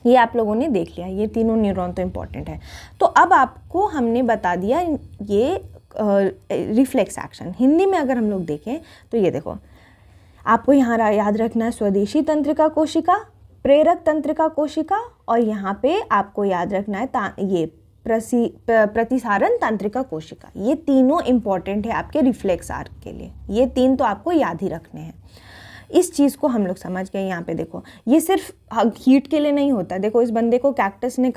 ये आप लोगों ने देख लिया, ये तीनों न्यूरॉन तो इंपॉर्टेंट है। तो अब आपको हमने बता दिया ये रिफ्लेक्स एक्शन। हिंदी में अगर हम लोग देखें तो ये देखो, आपको यहाँ याद रखना है स्वदेशी तंत्रिका कोशिका, प्रेरक तंत्रिका कोशिका, और यहाँ पे आपको याद रखना है ये प्रतिसारण तंत्रिका कोशिका। ये तीनों इंपॉर्टेंट है आपके रिफ्लेक्स आर्क के लिए, ये 3 तो आपको याद ही रखने हैं। इस चीज़ को हम लोग समझ गए। यहाँ पे देखो, ये सिर्फ हीट के लिए नहीं होता। देखो इस बंदे को कैक्टस ने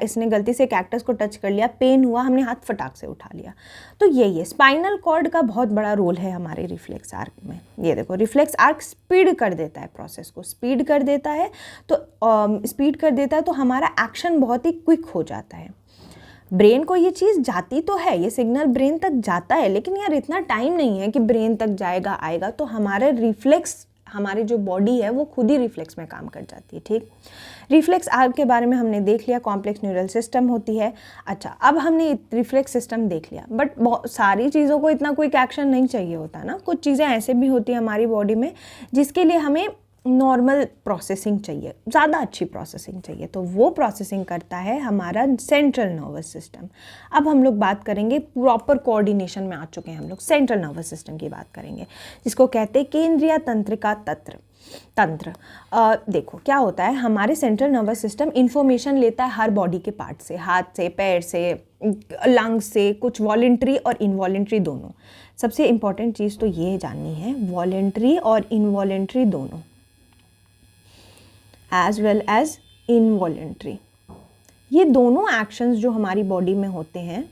इसने गलती से कैक्टस को टच कर लिया, पेन हुआ, हमने हाथ फटाक से उठा लिया। तो यही है, स्पाइनल कॉर्ड का बहुत बड़ा रोल है हमारे रिफ्लेक्स आर्क में। ये देखो, रिफ्लेक्स आर्क स्पीड कर देता है, प्रोसेस को स्पीड कर देता है, तो हमारा एक्शन बहुत ही क्विक हो जाता है। ब्रेन को ये चीज़ जाती तो है, ये सिग्नल ब्रेन तक जाता है, लेकिन यार इतना टाइम नहीं है कि ब्रेन तक जाएगा आएगा, तो हमारे रिफ्लेक्स, हमारी जो बॉडी है वो खुद ही रिफ्लेक्स में काम कर जाती है। ठीक, रिफ्लेक्स आर्म के बारे में हमने देख लिया, कॉम्प्लेक्स न्यूरल सिस्टम होती है। अच्छा, अब हमने रिफ्लेक्स सिस्टम देख लिया, बट बहुत सारी चीज़ों को इतना क्विक एक्शन नहीं चाहिए होता ना, कुछ चीज़ें ऐसे भी होती हैं हमारी बॉडी में जिसके लिए हमें नॉर्मल प्रोसेसिंग चाहिए, ज़्यादा अच्छी प्रोसेसिंग चाहिए, तो वो प्रोसेसिंग करता है हमारा सेंट्रल नर्वस सिस्टम। अब हम लोग बात करेंगे, प्रॉपर कोऑर्डिनेशन में आ चुके हैं हम लोग, सेंट्रल नर्वस सिस्टम की बात करेंगे, जिसको कहते हैं केंद्रीय तंत्रिका तंत्र। देखो क्या होता है, हमारे सेंट्रल नर्वस सिस्टम इंफॉर्मेशन लेता है हर बॉडी के पार्ट से, हाथ से, पैर से, लंग्स से, कुछ वॉलेंट्री और इनवॉलेंट्री दोनों। सबसे इम्पॉर्टेंट चीज़ तो ये जाननी है, वॉलेंट्री और इनवॉलेंट्री दोनों, एज वेल एज इनवॉलेंट्री, ये दोनों एक्शंस जो हमारी बॉडी में होते हैं,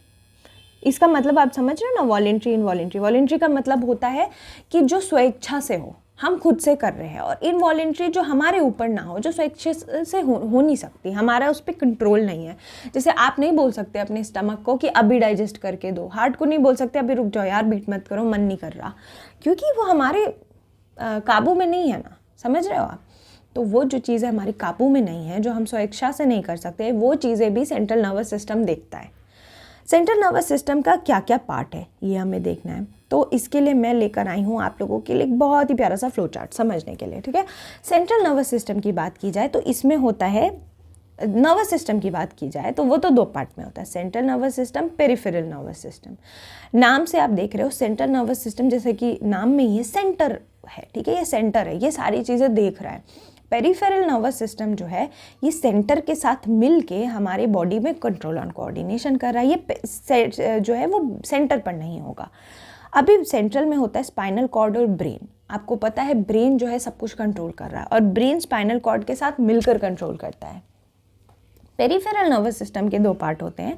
इसका मतलब आप समझ रहे हो ना, वॉलेंट्री इनवॉलेंट्री। वॉलेंट्री का मतलब होता है कि जो स्वेच्छा से हो, हम खुद से कर रहे हैं, और इनवॉलेंट्री जो हमारे ऊपर ना हो, जो स्वेच्छा से हो नहीं सकती, हमारा उस पर कंट्रोल नहीं है। जैसे आप नहीं बोल सकते अपने स्टमक को कि अभी डाइजेस्ट करके दो, हार्ट को नहीं बोल सकते अभी रुक जाओ यार, बीट मत करो, मन नहीं कर रहा, क्योंकि वो हमारे काबू में नहीं है ना, समझ रहे हो आप। तो वो जो चीज़ें हमारे काबू में नहीं है, जो हम स्वेच्छा से नहीं कर सकते, वो चीज़ें भी सेंट्रल नर्वस सिस्टम देखता है। सेंट्रल नर्वस सिस्टम का क्या क्या पार्ट है ये हमें देखना है, तो इसके लिए मैं लेकर आई हूँ आप लोगों के लिए एक बहुत ही प्यारा सा फ्लो चार्ट समझने के लिए। ठीक है, सेंट्रल नर्वस सिस्टम की बात की जाए तो इसमें होता है, नर्वस सिस्टम की बात की जाए तो वो तो दो पार्ट में होता है, central nervous system, peripheral nervous system. नाम से आप देख रहे हो सेंट्रल नर्वस सिस्टम, जैसे कि नाम में ये सेंटर है, ठीक है, ये सेंटर है, ये सारी चीज़ें देख रहा है। पेरिफेरल नर्वस सिस्टम जो है, ये सेंटर के साथ मिल के हमारे बॉडी में कंट्रोल एंड कोऑर्डिनेशन कर रहा है, ये जो है वो सेंटर पर नहीं होगा। अभी सेंट्रल में होता है स्पाइनल कॉर्ड और ब्रेन। आपको पता है ब्रेन जो है सब कुछ कंट्रोल कर रहा है, और ब्रेन स्पाइनल कॉर्ड के साथ मिलकर कंट्रोल करता है। पेरिफेरल नर्वस सिस्टम के दो पार्ट होते हैं,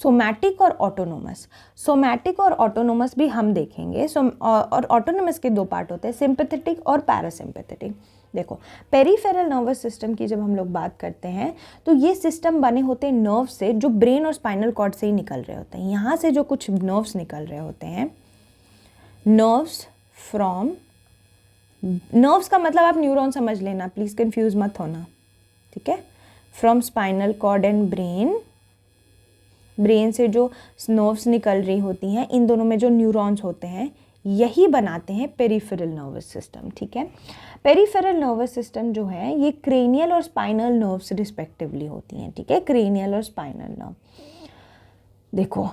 सोमैटिक और ऑटोनोमस। सोमैटिक और ऑटोनोमस भी हम देखेंगे, और ऑटोनोमस के दो पार्ट होते हैं, सिंपैथेटिक और पैरासिम्पैथेटिक। देखो, पेरिफेरल नर्वस सिस्टम की जब हम लोग बात करते हैं तो ये सिस्टम बने होते हैं नर्व से, जो ब्रेन और स्पाइनल कॉर्ड से ही निकल रहे होते हैं। यहाँ से जो कुछ नर्व्स निकल रहे होते हैं, नर्व्स फ्रॉम, नर्व्स का मतलब आप न्यूरॉन समझ लेना, प्लीज़ कंफ्यूज मत होना, ठीक है। From spinal cord and brain, brain से जो नर्व्स निकल रही होती हैं, इन दोनों में जो न्यूरॉन्स होते हैं यही बनाते हैं पेरिफेरल नर्वस सिस्टम। ठीक है, पेरिफेरल नर्वस सिस्टम जो है ये क्रेनियल और स्पाइनल नर्व्स रिस्पेक्टिवली होती हैं। ठीक है, क्रेनियल और स्पाइनल नर्व। देखो,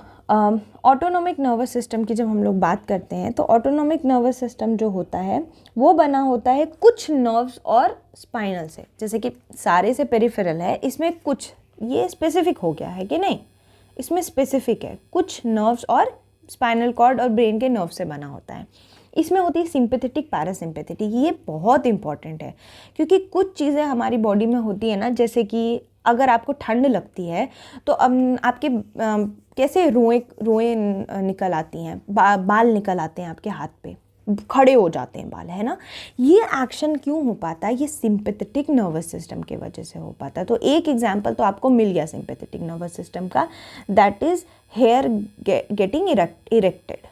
ऑटोनोमिक नर्वस सिस्टम की जब हम लोग बात करते हैं तो ऑटोनोमिक नर्वस सिस्टम जो होता है वो बना होता है कुछ नर्व्स और स्पाइनल से, जैसे कि सारे से पेरिफेरल है, इसमें कुछ ये स्पेसिफिक हो गया है कि नहीं, इसमें स्पेसिफिक है, कुछ नर्व्स और स्पाइनल कॉर्ड और ब्रेन के नर्व से बना होता है। इसमें होती है सिंपैथेटिक, पैरासिम्पैथेटिक। ये बहुत इंपॉर्टेंट है क्योंकि कुछ चीज़ें हमारी बॉडी में होती है ना, जैसे कि अगर आपको ठंड लगती है तो आपके कैसे रोएं निकल आती हैं, बाल निकल आते हैं आपके हाथ पे, खड़े हो जाते हैं बाल, है ना। ये एक्शन क्यों हो पाता है, ये सिंपैथेटिक नर्वस सिस्टम की वजह से हो पाता है। तो एक एग्जांपल तो आपको मिल गया सिंपैथेटिक नर्वस सिस्टम का, that is hair getting erected,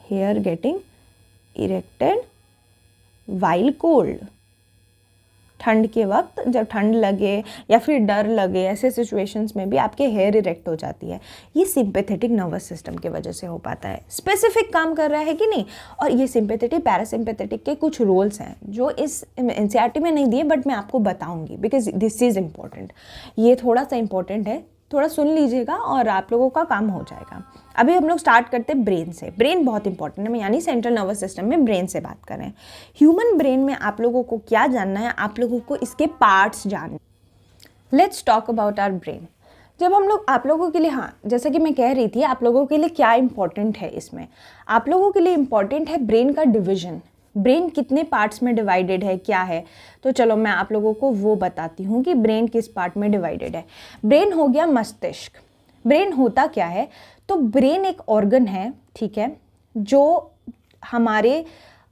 hair getting erected while cold. ठंड के वक्त जब ठंड लगे या फिर डर लगे, ऐसे सिचुएशंस में भी आपके हेयर इरेक्ट हो जाती है, ये सिंपैथेटिक नर्वस सिस्टम की वजह से हो पाता है। स्पेसिफिक काम कर रहा है कि नहीं। और ये सिंपैथेटिक, पैरासिम्पैथेटिक के कुछ रोल्स हैं जो इस एनसीईआरटी में नहीं दिए, बट मैं आपको बताऊंगी बिकॉज दिस इज़ इम्पॉर्टेंट। ये थोड़ा सा इम्पॉर्टेंट है, थोड़ा सुन लीजिएगा और आप लोगों का काम हो जाएगा। अभी हम लोग स्टार्ट करते हैं ब्रेन से। ब्रेन बहुत इंपॉर्टेंट है, यानी सेंट्रल नर्वस सिस्टम में ब्रेन से बात करें। ह्यूमन ब्रेन में आप लोगों को क्या जानना है, आप लोगों को इसके पार्ट्स जानना। Let's talk about our brain. जब हम लोग आप लोगों के लिए, हाँ जैसे कि मैं कह रही थी, आप लोगों के लिए क्या इंपॉर्टेंट है इसमें, आप लोगों के लिए इंपॉर्टेंट है ब्रेन का डिवीजन। ब्रेन कितने पार्ट्स में डिवाइडेड है, क्या है, तो चलो मैं आप लोगों को वो बताती हूँ कि ब्रेन किस पार्ट में डिवाइडेड है। ब्रेन हो गया मस्तिष्क। ब्रेन होता क्या है, तो ब्रेन एक ऑर्गन है, ठीक है, जो हमारे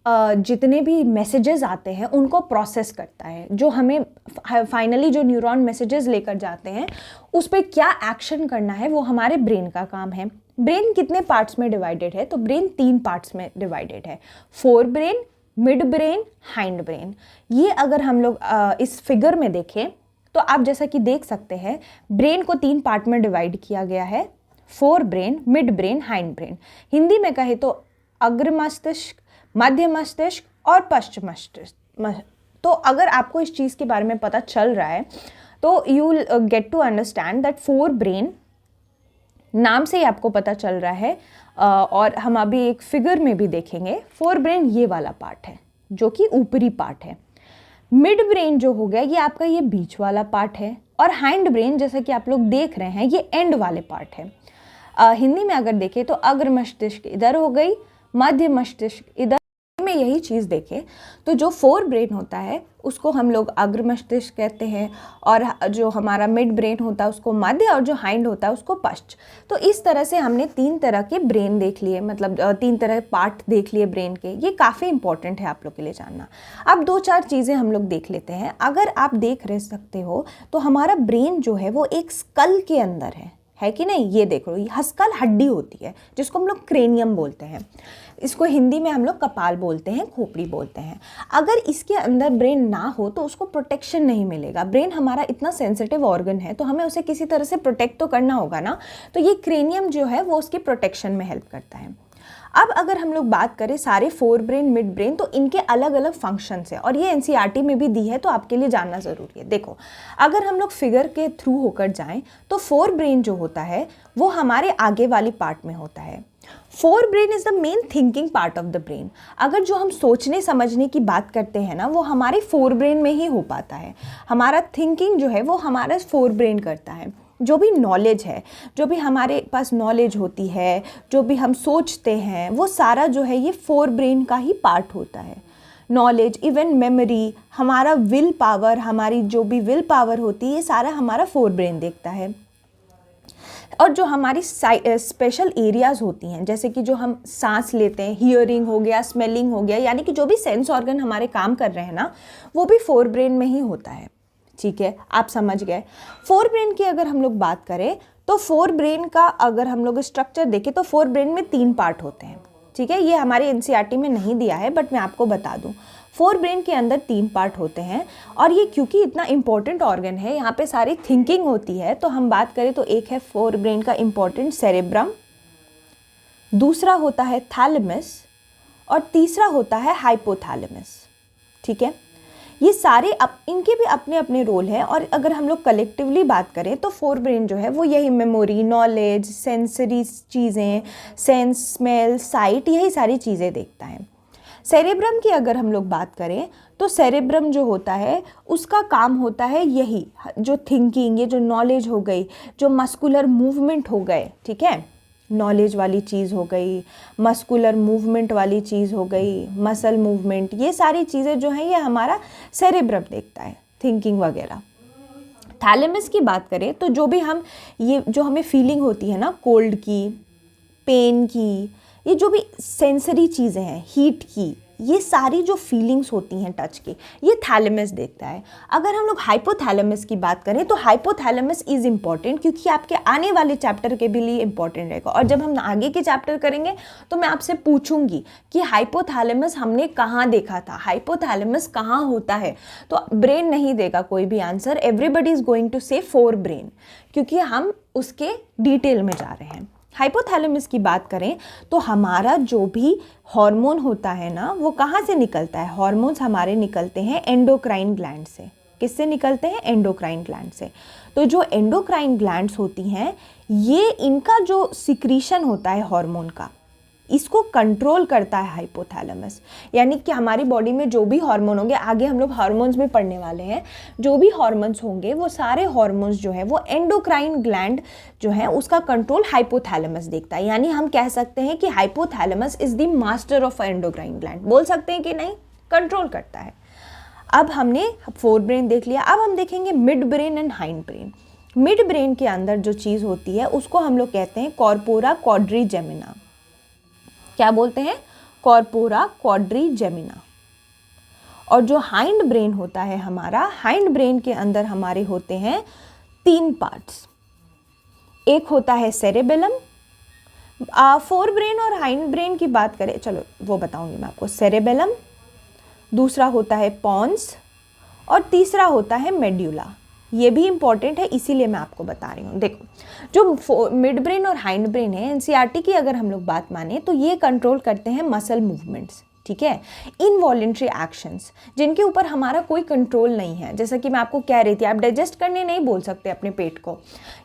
जितने भी मैसेजेस आते हैं उनको प्रोसेस करता है, जो हमें फाइनली जो न्यूरॉन मैसेजेस लेकर जाते हैं उस पर क्या एक्शन करना है वो हमारे ब्रेन का काम है। ब्रेन कितने पार्ट्स में डिवाइडेड है? तो ब्रेन 3 पार्ट्स में डिवाइडेड है, fore brain, mid brain, hind brain. ये अगर हम लोग इस फिगर में देखें तो आप जैसा कि देख सकते हैं ब्रेन को 3 पार्ट में डिवाइड किया गया है, fore brain, mid brain, hind brain. Hindi में कहे तो अग्र मस्तिष्क, मध्य मस्तिष्क और पश्च मस्तिष्क। तो अगर आपको इस चीज़ के बारे में पता चल रहा है तो you will get to understand that forebrain, नाम से ही आपको पता चल रहा है और हम अभी एक फिगर में भी देखेंगे, फोर ब्रेन ये वाला पार्ट है जो कि ऊपरी पार्ट है। मिड ब्रेन जो हो गया ये आपका ये बीच वाला पार्ट है, और हाइंड ब्रेन जैसा कि आप लोग देख रहे हैं ये एंड वाले पार्ट है। हिंदी में अगर देखें तो अग्र मस्तिष्क इधर हो गई, मध्य मस्तिष्क इधर में यही चीज़ देखें तो जो फोर ब्रेन होता है उसको हम लोग अग्र मस्तिष्क कहते हैं, और जो हमारा मिड ब्रेन होता है उसको मध्य, और जो हाइंड होता है उसको पश्च। तो इस तरह से हमने 3 तरह के ब्रेन देख लिए, मतलब 3 तरह के पार्ट देख लिए ब्रेन के। ये काफ़ी इंपॉर्टेंट है आप लोग के लिए जानना। अब 2-4 चीज़ें हम लोग देख लेते हैं। अगर आप देख रह सकते हो तो हमारा ब्रेन जो है वो एक स्कल के अंदर है कि नहीं? ये देख लो, ये स्कल हड्डी होती है जिसको हम लोग क्रेनियम बोलते हैं। इसको हिंदी में हम लोग कपाल बोलते हैं, खोपड़ी बोलते हैं। अगर इसके अंदर ब्रेन ना हो तो उसको प्रोटेक्शन नहीं मिलेगा। ब्रेन हमारा इतना सेंसिटिव ऑर्गन है तो हमें उसे किसी तरह से प्रोटेक्ट तो करना होगा ना, तो ये क्रेनियम जो है वो उसकी प्रोटेक्शन में हेल्प करता है। अब अगर हम लोग बात करें सारे फोर ब्रेन, मिड ब्रेन, तो इनके अलग अलग फंक्शंस है और ये एनसीईआरटी में भी दी है तो आपके लिए जानना ज़रूरी है। देखो, अगर हम लोग फिगर के थ्रू होकर जाएं तो फोर ब्रेन जो होता है वो हमारे आगे वाली पार्ट में होता है। Fore brain is the main thinking part of the brain. अगर जो हम सोचने समझने की बात करते हैं ना वो हमारे फोर ब्रेन में ही हो पाता है। हमारा थिंकिंग जो है वो हमारा फोर ब्रेन करता है। जो भी नॉलेज है, जो भी हमारे पास नॉलेज होती है, जो भी हम सोचते हैं, वो सारा जो है ये फोर ब्रेन का ही पार्ट होता है। नॉलेज, इवन मेमोरी, हमारा विल पावर, हमारी जो भी विल पावर होती है ये सारा हमारा फोर ब्रेन देखता है। और जो हमारी स्पेशल एरियाज़ होती हैं, जैसे कि जो हम सांस लेते हैं, हियरिंग हो गया, स्मेलिंग हो गया, यानी कि जो भी सेंस ऑर्गन हमारे काम कर रहे हैं ना वो भी फोर ब्रेन में ही होता है। ठीक है, आप समझ गए। फोर ब्रेन की अगर हम लोग बात करें तो फोर ब्रेन का अगर हम लोग स्ट्रक्चर देखें तो फोर ब्रेन में 3 पार्ट होते हैं। ठीक है, ये हमारे एनसीईआरटी में नहीं दिया है बट मैं आपको बता दूं, फोर ब्रेन के अंदर 3 पार्ट होते हैं। और ये क्योंकि इतना इंपॉर्टेंट ऑर्गन है, यहाँ पे सारी थिंकिंग होती है, तो हम बात करें तो एक है फोर ब्रेन का इंपॉर्टेंट सेरेब्रम, दूसरा होता है थैलेमस, और तीसरा होता है हाइपोथैलेमस। ठीक है, ये सारे इनके भी अपने अपने रोल है। और अगर हम लोग कलेक्टिवली बात करें तो फोर ब्रेन जो है वो यही मेमोरी, नॉलेज, सेंसरी चीज़ें, सेंस, स्मेल, साइट, यही सारी चीज़ें देखता है। सेरेब्रम की अगर हम लोग बात करें तो सेरेब्रम जो होता है उसका काम होता है यही, जो थिंकिंग, ये जो नॉलेज हो गई, जो मस्कुलर मूवमेंट हो गए, ठीक है, नॉलेज वाली चीज़ हो गई, मस्कुलर मूवमेंट वाली चीज़ हो गई, मसल मूवमेंट, ये सारी चीज़ें जो हैं ये हमारा सेरेब्रम देखता है, थिंकिंग वगैरह। थैलेमस की बात करें तो जो भी हम ये जो हमें फीलिंग होती है ना, कोल्ड की, पेन की, ये जो भी सेंसरी चीज़ें हैं, हीट की, ये सारी जो फीलिंग्स होती हैं टच की, ये थैलेमस देखता है। अगर हम लोग हाइपोथैलेमस की बात करें तो हाइपोथैलेमस इज़ इम्पॉर्टेंट क्योंकि आपके आने वाले चैप्टर के भी लिए इम्पॉर्टेंट रहेगा। और जब हम आगे के चैप्टर करेंगे तो मैं आपसे पूछूंगी कि हाइपोथैलेमस हमने कहाँ देखा था, हाइपोथैलेमस कहाँ होता है। तो ब्रेन नहीं देगा कोई भी answer, everybody is going to say forebrain, क्योंकि हम उसके डिटेल में जा रहे हैं। हाइपोथैलेमस की बात करें तो हमारा जो भी हार्मोन होता है ना वो कहाँ से निकलता है? हार्मोन्स हमारे निकलते हैं एंडोक्राइन ग्लैंड से। किससे निकलते हैं? एंडोक्राइन ग्लैंड से। तो जो एंडोक्राइन ग्लैंड्स होती हैं ये इनका जो सिक्रीशन होता है हार्मोन का, इसको कंट्रोल करता है हाइपोथैलेमस। यानी कि हमारी बॉडी में जो भी हार्मोन होंगे, आगे हम लोग हार्मोन्स में पढ़ने वाले हैं, जो भी हार्मोन्स होंगे वो सारे हार्मोन्स जो है वो एंडोक्राइन ग्लैंड जो है उसका कंट्रोल हाइपोथैलेमस देखता है। यानी हम कह सकते हैं कि hypothalamus is the master of endocrine gland. बोल सकते हैं कि नहीं? कंट्रोल करता है। अब हमने फोर ब्रेन देख लिया, अब हम देखेंगे mid brain and hind brain. Mid brain के अंदर जो चीज़ होती है उसको हम लोग कहते हैं कॉर्पोरा क्वाड्रिजेमिना। क्या बोलते हैं? Corpora quadrigemina. और जो हाइंड ब्रेन होता है हमारा, हाइंड ब्रेन के अंदर हमारे होते हैं 3 पार्ट्स। एक होता है सेरेबेलम। फोर ब्रेन और हाइंड ब्रेन की बात करें, चलो वो बताऊंगी मैं आपको। सेरेबेलम, दूसरा होता है पॉन्स, और तीसरा होता है मेड्यूला। ये भी इंपॉर्टेंट है, इसीलिए मैं आपको बता रही हूँ। देखो, जो मिड ब्रेन और हाइंड ब्रेन है, एनसीईआरटी की अगर हम लोग बात माने तो ये कंट्रोल करते हैं मसल मूवमेंट्स, ठीक है, इनवॉलेंट्री एक्शंस जिनके ऊपर हमारा कोई कंट्रोल नहीं है। जैसा कि मैं आपको कह रही थी, आप डाइजेस्ट करने नहीं बोल सकते अपने पेट को,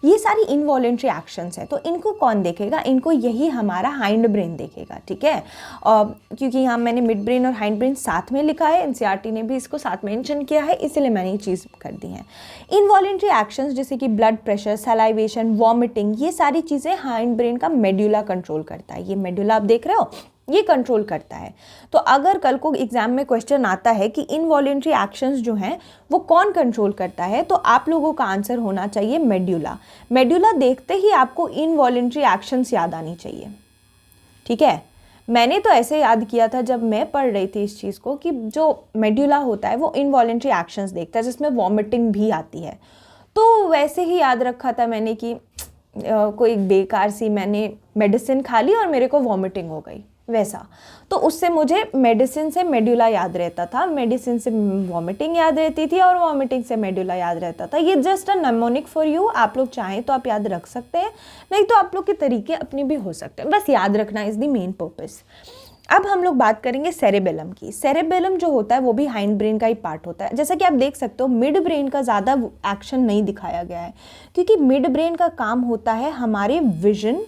ये सारी इनवॉलेंट्री एक्शंस है। तो इनको कौन देखेगा? इनको यही हमारा हाइंड ब्रेन देखेगा, ठीक है। क्योंकि यहाँ मैंने मिड ब्रेन और हाइंड ब्रेन साथ में लिखा है, एनसीईआरटी ने भी इसको साथ मेंशन किया है, इसलिए मैंने ये चीज़ कर दी है। इनवॉलेंट्री एक्शंस जैसे कि ब्लड प्रेशर, सलाइवेशन, वॉमिटिंग, ये सारी चीज़ें हाइंड ब्रेन का मेड्यूला कंट्रोल करता है। ये मेड्यूला आप देख रहे हो, ये कंट्रोल करता है। तो अगर कल को एग्जाम में क्वेश्चन आता है कि इनवॉलेंट्री एक्शंस जो हैं वो कौन कंट्रोल करता है, तो आप लोगों का आंसर होना चाहिए मेड्यूला। मेड्यूला देखते ही आपको इनवॉलेंट्री एक्शंस याद आनी चाहिए, ठीक है। मैंने तो ऐसे याद किया था जब मैं पढ़ रही थी इस चीज़ को, कि जो मेड्यूला होता है वो इनवॉलेंट्री एक्शंस देखता है, जिसमें वॉमिटिंग भी आती है। तो वैसे ही याद रखा था मैंने कि कोई बेकार सी मैंने मेडिसिन खा ली और मेरे को वॉमिटिंग हो गई, वैसा। तो उससे मुझे मेडिसिन से मेड्यूला याद रहता था, मेडिसिन से वॉमिटिंग याद रहती थी, और वॉमिटिंग से मेड्यूला याद रहता था। ये just a mnemonic for you. आप लोग चाहें तो आप याद रख सकते हैं, नहीं तो आप लोग के तरीके अपने भी हो सकते हैं, बस याद रखना इज द मेन पर्पस। अब हम लोग बात करेंगे सेरेबेलम की। सेरेबेलम जो होता है वो भी हाइंड ब्रेन का ही पार्ट होता है। जैसा कि आप देख सकते हो, मिड ब्रेन का ज़्यादा एक्शन नहीं दिखाया गया है, क्योंकि मिड ब्रेन का काम होता है हमारे विजन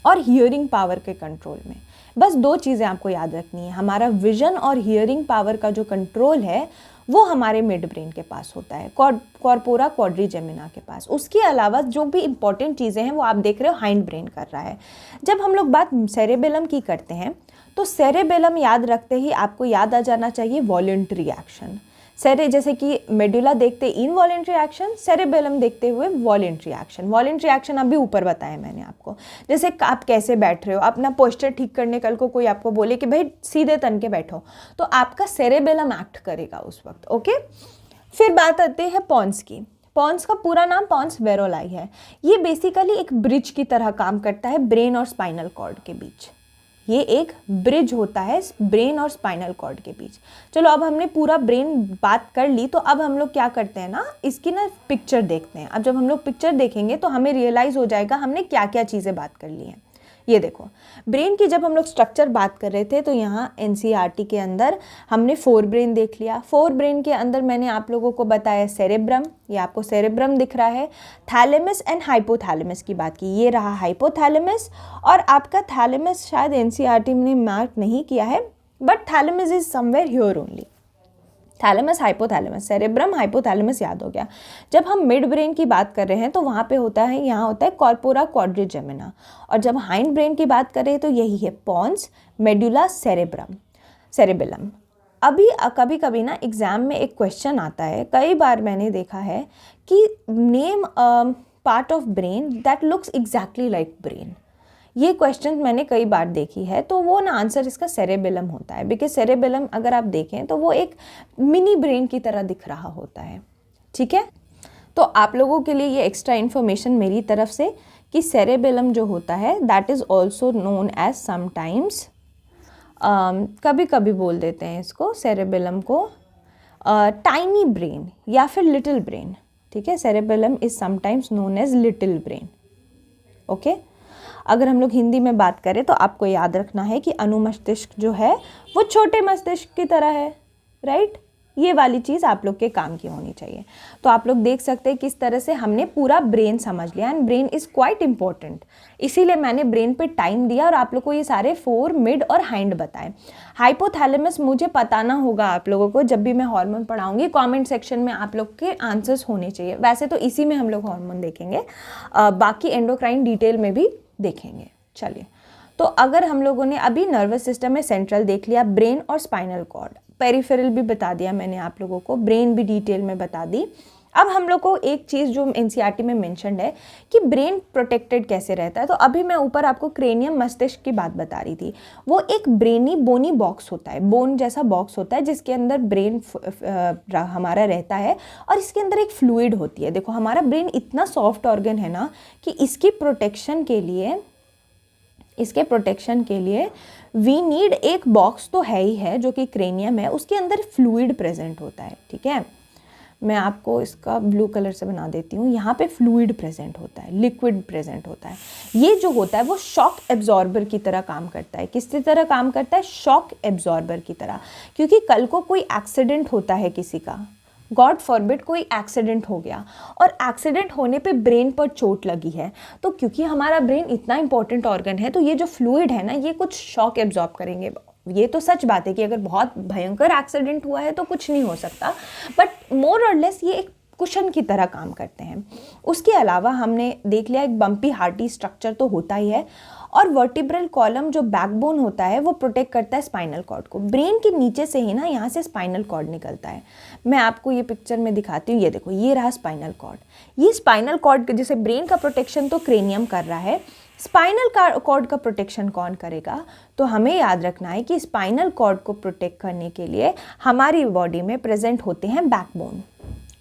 और हियरिंग पावर के कंट्रोल में। बस 2 चीज़ें आपको याद रखनी है, हमारा विजन और हियरिंग पावर का जो कंट्रोल है वो हमारे मिड ब्रेन के पास होता है, कॉर्पोरा क्वाड्रिजेमिना के पास। उसके अलावा जो भी इंपॉर्टेंट चीज़ें हैं वो आप देख रहे हो हाइंड ब्रेन कर रहा है। जब हम लोग बात सेरेबेलम की करते हैं, तो सेरेबेलम याद रखते ही आपको याद आ जाना चाहिए वॉलेंट्री एक्शन। जैसे कि मेडुला देखते इनवॉलेंट्री एक्शन, सेरेबेलम देखते हुए वॉलेंट्री एक्शन। वॉलेंट्री एक्शन अभी ऊपर बताया मैंने आपको, जैसे आप कैसे बैठ रहे हो, अपना पोस्चर ठीक करने, कल को कोई आपको बोले कि भाई सीधे तन के बैठो, तो आपका सेरेबेलम एक्ट करेगा उस वक्त, ओके। फिर बात आती है पॉन्स की। पॉन्स का पूरा नाम पॉन्स वेरोलाई है। ये बेसिकली एक ब्रिज की तरह काम करता है ब्रेन और स्पाइनल कॉर्ड के बीच। ये एक ब्रिज होता है ब्रेन और स्पाइनल कॉर्ड के बीच। चलो, अब हमने पूरा ब्रेन बात कर ली, तो अब हम लोग क्या करते हैं ना, इसकी ना पिक्चर देखते हैं। अब जब हम लोग पिक्चर देखेंगे तो हमें रियलाइज़ हो जाएगा हमने क्या क्या चीज़ें बात कर ली हैं। ये देखो, ब्रेन की जब हम लोग स्ट्रक्चर बात कर रहे थे तो यहाँ एनसीईआरटी के अंदर हमने 4 ब्रेन देख लिया। 4 ब्रेन के अंदर मैंने आप लोगों को बताया सेरेब्रम, ये आपको सेरेब्रम दिख रहा है। थैलेमस एंड हाइपोथैलेमस की बात की, ये रहा हाइपोथैलेमस। और आपका थैलेमस शायद एनसीईआरटी ने मार्क नहीं किया है, but thalamus is somewhere here only. Thalamus, hypothalamus, cerebrum, hypothalamus याद हो गया। जब हम मिड ब्रेन की बात कर रहे हैं तो वहाँ पे होता है, यहाँ होता है कॉर्पोरा क्वाड्रिजेमिना। और जब हाइंड ब्रेन की बात कर रहे हैं तो यही है पॉन्स, मेडुला, सेरेबेलम। अभी कभी कभी ना एग्जाम में एक क्वेश्चन आता है, कई बार मैंने देखा है कि name part of brain that looks exactly like brain. ये क्वेश्चन मैंने कई बार देखी है, तो वो ना आंसर इसका सेरेबेलम होता है, बिकॉज सेरेबेलम अगर आप देखें तो वो एक मिनी ब्रेन की तरह दिख रहा होता है, ठीक है। तो आप लोगों के लिए ये एक्स्ट्रा इन्फॉर्मेशन मेरी तरफ से कि सेरेबेलम जो होता है that is also known as sometimes, कभी कभी बोल देते हैं इसको सेरेबेलम को टाइनी ब्रेन या फिर लिटिल ब्रेन, ठीक है। Cerebellum is sometimes known as little brain, okay. अगर हम लोग हिंदी में बात करें तो आपको याद रखना है कि अनुमस्तिष्क जो है वो छोटे मस्तिष्क की तरह है, राइट। ये वाली चीज़ आप लोग के काम की होनी चाहिए। तो आप लोग देख सकते हैं किस तरह से हमने पूरा ब्रेन समझ लिया, and brain is quite important, इसीलिए मैंने ब्रेन पे टाइम दिया और आप लोग को ये सारे 4 मिड और हाइंड बताए। हाइपोथैलेमस मुझे बताना होगा आप लोगों को, जब भी मैं हार्मोन पढ़ाऊंगी कमेंट सेक्शन में आप लोग के आंसर्स होने चाहिए। वैसे तो इसी में हम लोग हार्मोन देखेंगे, बाकी एंडोक्राइन डिटेल में भी देखेंगे। चलिए, तो अगर हम लोगों ने अभी नर्वस सिस्टम में सेंट्रल देख लिया, ब्रेन और स्पाइनल कॉर्ड, पेरिफेरल भी बता दिया मैंने आप लोगों को, ब्रेन भी डिटेल में बता दी। अब हम लोग को एक चीज़ जो एनसीईआरटी में मेंशन्ड है कि ब्रेन प्रोटेक्टेड कैसे रहता है, तो अभी मैं ऊपर आपको क्रेनियम मस्तिष्क की बात बता रही थी। वो एक बोनी बॉक्स होता है, बोन जैसा बॉक्स होता है जिसके अंदर ब्रेन हमारा रहता है और इसके अंदर एक फ्लूइड होती है। देखो हमारा ब्रेन इतना सॉफ्ट ऑर्गन है ना कि इसके प्रोटेक्शन के लिए वी नीड एक बॉक्स तो है ही है जो कि क्रेनियम है, उसके अंदर फ्लूइड प्रेजेंट होता है। ठीक है, मैं आपको इसका ब्लू कलर से बना देती हूँ। यहाँ पे फ्लूइड प्रेजेंट होता है, लिक्विड प्रेजेंट होता है। ये जो होता है वो शॉक एब्जॉर्बर की तरह काम करता है। किसकी तरह काम करता है? शॉक एब्जॉर्बर की तरह। क्योंकि कल को कोई एक्सीडेंट होता है किसी का, गॉड फॉरबिड कोई एक्सीडेंट हो गया और एक्सीडेंट होने पे ब्रेन पर चोट लगी है, तो क्योंकि हमारा ब्रेन इतना इंपॉर्टेंट ऑर्गन है तो ये जो फ्लूइड है ना ये कुछ शॉक एब्जॉर्ब करेंगे। ये तो सच बात है कि अगर बहुत भयंकर एक्सीडेंट हुआ है तो कुछ नहीं हो सकता, बट मोर और लेस ये एक कुशन की तरह काम करते हैं। उसके अलावा हमने देख लिया एक बम्पी हार्टी स्ट्रक्चर तो होता ही है, और वर्टिब्रल कॉलम जो बैकबोन होता है वो प्रोटेक्ट करता है स्पाइनल कॉर्ड को। ब्रेन के नीचे से ही ना यहाँ से स्पाइनल कॉर्ड निकलता है। मैं आपको ये पिक्चर में दिखाती हूँ, ये देखो ये रहा स्पाइनल कॉर्ड। ये स्पाइनल कॉर्ड जैसे ब्रेन का प्रोटेक्शन तो क्रेनियम कर रहा है, स्पाइनल कॉर्ड का प्रोटेक्शन कौन करेगा? तो हमें याद रखना है कि स्पाइनल कॉर्ड को प्रोटेक्ट करने के लिए हमारी बॉडी में प्रेजेंट होते हैं बैकबोन,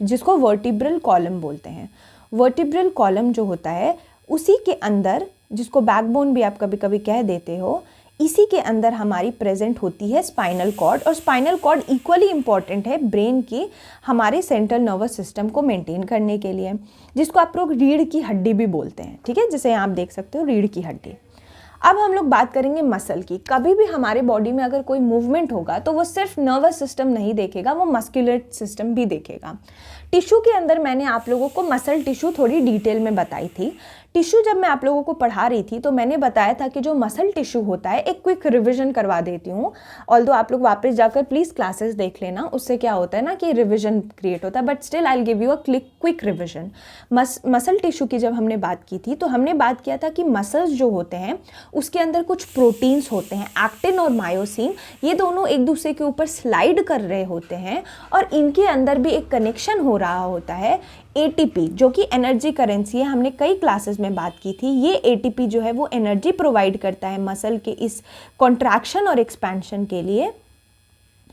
जिसको वर्टिब्रल कॉलम बोलते हैं। वर्टिब्रल कॉलम जो होता है उसी के अंदर, जिसको बैकबोन भी आप कभी कभी कह देते हो, इसी के अंदर हमारी प्रेजेंट होती है स्पाइनल कॉर्ड। और स्पाइनल कॉर्ड इक्वली इंपॉर्टेंट है ब्रेन की हमारे सेंट्रल नर्वस सिस्टम को मेंटेन करने के लिए, जिसको आप लोग रीढ़ की हड्डी भी बोलते हैं। ठीक है, जैसे आप देख सकते हो रीढ़ की हड्डी। अब हम लोग बात करेंगे मसल की। कभी भी हमारे बॉडी में अगर कोई मूवमेंट होगा तो वो सिर्फ नर्वस सिस्टम नहीं देखेगा, वो मस्कुलर सिस्टम भी देखेगा। टिश्यू के अंदर मैंने आप लोगों को मसल टिश्यू थोड़ी डिटेल में बताई थी। टिश्यू जब मैं आप लोगों को पढ़ा रही थी तो मैंने बताया था कि जो मसल टिश्यू होता है, एक क्विक रिवीजन करवा देती हूँ, ऑल्दो आप लोग वापस जाकर प्लीज़ क्लासेस देख लेना, उससे क्या होता है ना कि रिवीजन क्रिएट होता है, but still I will give you a quick revision. Muscle tissue की जब हमने बात की थी तो हमने बात किया था कि मसल्स जो होते हैं उसके अंदर कुछ प्रोटीन्स होते हैं, एक्टिन और मायोसिन, ये दोनों एक दूसरे के ऊपर स्लाइड कर रहे होते हैं और इनके अंदर भी एक कनेक्शन हो रहा होता है एटीपी, जो कि एनर्जी करेंसी है। हमने कई क्लासेस में बात की थी। ये एटीपी जो है वो एनर्जी प्रोवाइड करता है मसल के इस कॉन्ट्रैक्शन और एक्सपेंशन के लिए,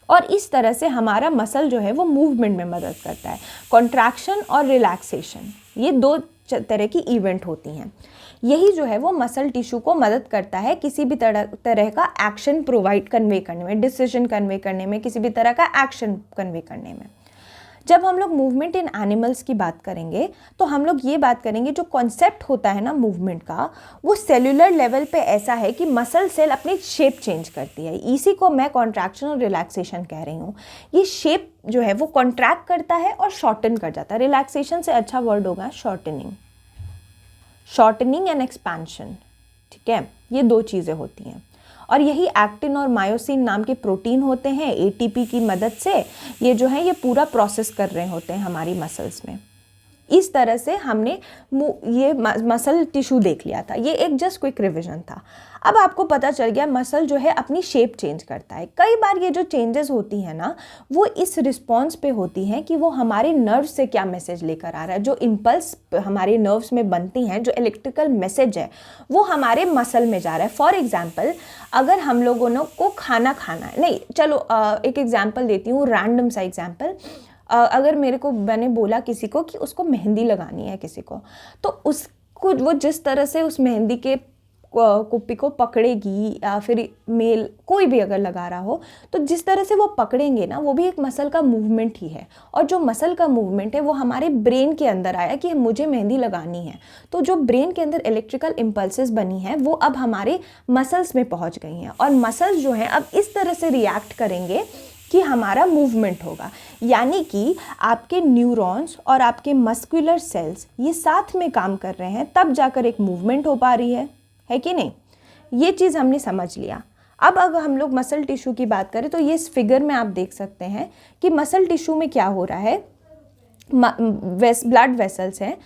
और इस तरह से हमारा मसल जो है वो मूवमेंट में मदद करता है। कॉन्ट्रैक्शन और रिलैक्सेशन, ये दो तरह की इवेंट होती हैं। यही जो है वो मसल टिश्यू को मदद करता है किसी भी तरह का एक्शन कन्वे करने में, डिसीजन कन्वे करने में, किसी भी तरह का एक्शन कन्वे करने में। जब हम लोग मूवमेंट इन एनिमल्स की बात करेंगे तो हम लोग ये बात करेंगे जो कॉन्सेप्ट होता है ना मूवमेंट का, वो सेलुलर लेवल पे ऐसा है कि मसल सेल अपनी शेप चेंज करती है। इसी को मैं कॉन्ट्रैक्शन और रिलैक्सेशन कह रही हूँ। ये शेप जो है वो कॉन्ट्रैक्ट करता है और शॉर्टन कर जाता है। रिलैक्सेशन से अच्छा वर्ड होगा शॉर्टनिंग एंड एक्सपेंशन। ठीक है, ये दो चीज़ें होती हैं और यही एक्टिन और मायोसिन नाम के प्रोटीन होते हैं। एटीपी की मदद से ये जो है ये पूरा प्रोसेस कर रहे होते हैं हमारी मसल्स में। इस तरह से हमने ये मसल टिश्यू देख लिया था। ये एक जस्ट क्विक रिवीजन था। अब आपको पता चल गया मसल जो है अपनी शेप चेंज करता है। कई बार ये जो चेंजेस होती हैं ना वो इस रिस्पॉन्स पे होती हैं कि वो हमारे नर्व से क्या मैसेज लेकर आ रहा है। जो इम्पल्स हमारे नर्व्स में बनती हैं, जो इलेक्ट्रिकल मैसेज है वो हमारे मसल में जा रहा है। फॉर एग्जाम्पल, अगर हम लोगों को खाना खाना है, नहीं चलो एक एग्जाम्पल देती हूँ, रैंडम सा एग्जाम्पल। अगर मैंने बोला किसी को कि उसको मेहंदी लगानी है किसी को, तो उसको वो जिस तरह से उस मेहंदी के कुप्पी को पकड़ेगी या फिर मेल कोई भी अगर लगा रहा हो तो जिस तरह से वो पकड़ेंगे ना वो भी एक मसल का मूवमेंट ही है। और जो मसल का मूवमेंट है वो हमारे ब्रेन के अंदर आया कि मुझे मेहंदी लगानी है, तो जो ब्रेन के अंदर इलेक्ट्रिकल इम्पल्सेस बनी है वो अब हमारे मसल्स में पहुंच गई हैं और मसल्स जो हैं अब इस तरह से रिएक्ट करेंगे कि हमारा मूवमेंट होगा। यानी कि आपके न्यूरॉन्स और आपके मस्कुलर सेल्स ये साथ में काम कर रहे हैं, तब जाकर एक मूवमेंट हो पा रही है कि नहीं। ये चीज़ हमने समझ लिया। अब अगर हम लोग मसल टिश्यू की बात करें तो ये इस फिगर में आप देख सकते हैं कि मसल टिश्यू में क्या हो रहा है। ब्लड वेसल्स हैं,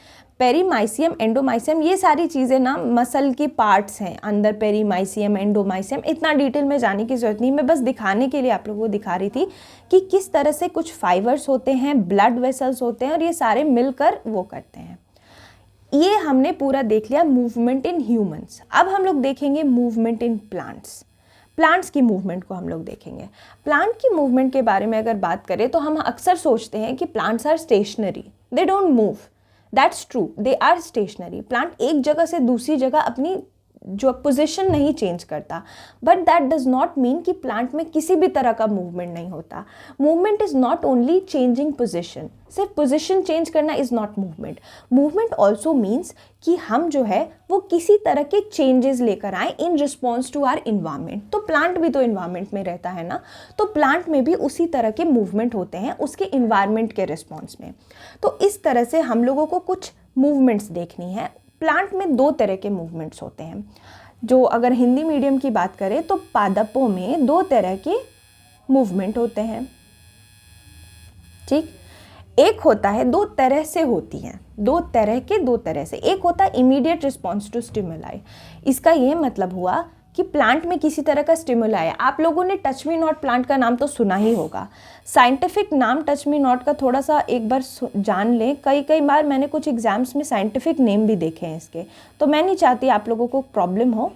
पेरीमाइसियम, एंडोमाइसियम, ये सारी चीज़ें ना मसल की पार्ट्स हैं अंदर, पेरीमाइसियम, एंडोमाइसियम, इतना डिटेल में जाने की ज़रूरत नहीं, मैं बस दिखाने के लिए आप लोगों को दिखा रही थी कि किस तरह से कुछ फाइबर्स होते हैं, ब्लड वेसल्स होते हैं और ये सारे मिलकर वो करते हैं। ये हमने पूरा देख लिया मूवमेंट इन ह्यूमंस। अब हम लोग देखेंगे मूवमेंट इन प्लांट्स। प्लांट्स की मूवमेंट को हम लोग देखेंगे। प्लांट की मूवमेंट के बारे में अगर बात करें तो हम अक्सर सोचते हैं कि plants are stationary, they don't move. That's true, they are stationary. Plant एक जगह से दूसरी जगह अपनी जो पोजीशन नहीं चेंज करता, but that does not mean कि प्लांट में किसी भी तरह का मूवमेंट नहीं होता। Movement is not only changing position, सिर्फ पोजीशन चेंज करना is not movement. Movement also means कि हम जो है वो किसी तरह के चेंजेस लेकर आए in response to our environment. तो प्लांट भी तो इन्वायरमेंट में रहता है ना, तो प्लांट में भी उसी तरह के मूवमेंट होते हैं उसके इन्वायरमेंट के रिस्पॉन्स में। तो इस तरह से हम लोगों को कुछ मूवमेंट्स देखनी है। प्लांट में दो तरह के मूवमेंट्स होते हैं। जो अगर हिंदी मीडियम की बात करें तो पादपों में दो तरह के मूवमेंट होते हैं, ठीक। एक होता है, दो तरह से होती हैं, दो तरह से। एक होता है इमीडिएट रिस्पॉन्स टू स्टिमुलाई। इसका ये मतलब हुआ कि प्लांट में किसी तरह का स्टिमुलाई है। आप लोगों ने टच मी नॉट प्लांट का नाम तो सुना ही होगा। साइंटिफिक नाम टच मी नॉट का थोड़ा सा एक बार जान लें। कई बार मैंने कुछ एग्जाम्स में साइंटिफिक नेम भी देखे हैं इसके, तो मैं नहीं चाहती आप लोगों को प्रॉब्लम हो।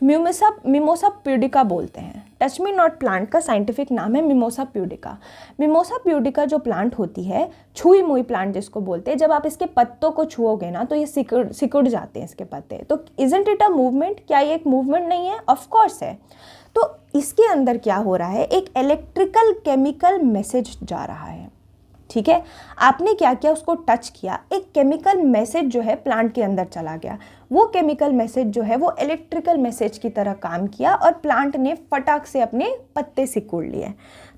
मिमोसा प्यूडिका बोलते हैं। टच मी नॉट प्लांट का साइंटिफिक नाम है मिमोसा प्यूडिका। मिमोसा प्यूडिका जो प्लांट होती है, छुई मुई प्लांट जिसको बोलते हैं, जब आप इसके पत्तों को छुओगे ना तो ये सिकुड़ जाते हैं इसके पत्ते। तो इजंट इट अ मूवमेंट? क्या ये एक मूवमेंट नहीं है? ऑफ कोर्स है। तो इसके अंदर क्या हो रहा है, एक इलेक्ट्रिकल केमिकल मैसेज जा रहा है, ठीक है। आपने क्या किया, उसको टच किया, एक केमिकल मैसेज जो है प्लांट के अंदर चला गया। वो केमिकल मैसेज जो है वो इलेक्ट्रिकल मैसेज की तरह काम किया और प्लांट ने फटाक से अपने पत्ते सिकुड़ लिए।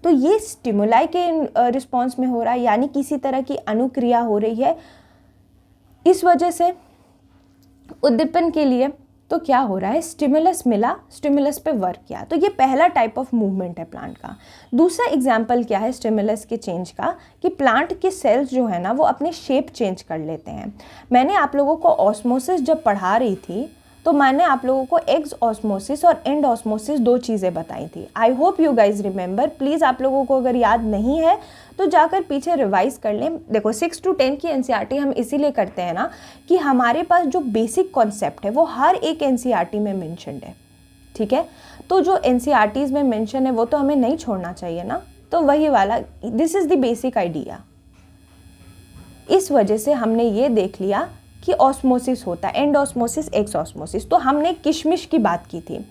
तो ये स्टिमुलाई के रिस्पॉन्स में हो रहा है, यानी किसी तरह की अनुक्रिया हो रही है। इस वजह से उद्दीपन के लिए तो क्या हो रहा है, स्टिमुलस मिला, स्टिमुलस पे वर्क किया। तो ये पहला टाइप ऑफ मूवमेंट है प्लांट का। दूसरा एग्जाम्पल क्या है स्टिमुलस के चेंज का, कि प्लांट के सेल्स जो है ना वो अपने शेप चेंज कर लेते हैं। मैंने आप लोगों को ऑस्मोसिस जब पढ़ा रही थी तो मैंने आप लोगों को एक्स ऑस्मोसिस और एंड ऑस्मोसिस दो चीज़ें बताई थी। आई hope you guys remember. Please आप लोगों को अगर याद नहीं है तो जाकर पीछे रिवाइज कर लें। देखो 6 to 10 की एनसीईआरटी हम इसीलिए करते हैं ना कि हमारे पास जो बेसिक कॉन्सेप्ट है वो हर एक एनसीईआरटी में मेंशन्ड है, ठीक है। तो जो एनसीईआरटीज़ में मेंशन है वो तो हमें नहीं छोड़ना चाहिए ना। तो वही वाला, this is the basic idea. इस वजह से हमने ये देख लिया कि ऑस्मोसिस होता है, एंड ऑस्मोसिस, एक्स ऑस्मोसिस। तो हमने किशमिश की बात की थी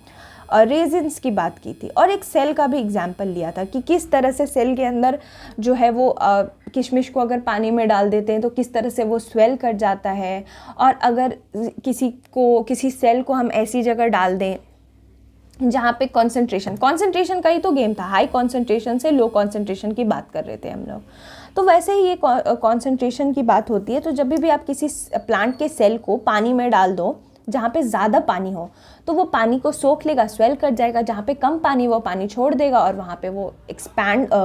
और रेजिन्स की बात की थी और एक सेल का भी एग्जाम्पल लिया था कि किस तरह से सेल के अंदर जो है वो किशमिश को अगर पानी में डाल देते हैं तो किस तरह से वो स्वेल कर जाता है। और अगर किसी सेल को हम ऐसी जगह डाल दें जहाँ पे कॉन्सेंट्रेशन का ही तो गेम था, हाई कॉन्सेंट्रेशन से लो कॉन्सेंट्रेशन की बात कर रहे थे हम लोग। तो वैसे ही ये कॉन्सेंट्रेशन की बात होती है। तो जब भी आप किसी प्लांट के सेल को पानी में डाल दो जहाँ पे ज़्यादा पानी हो तो वो पानी को सोख लेगा, स्वेल कर जाएगा। जहाँ पे कम पानी वो पानी छोड़ देगा और वहाँ पे वो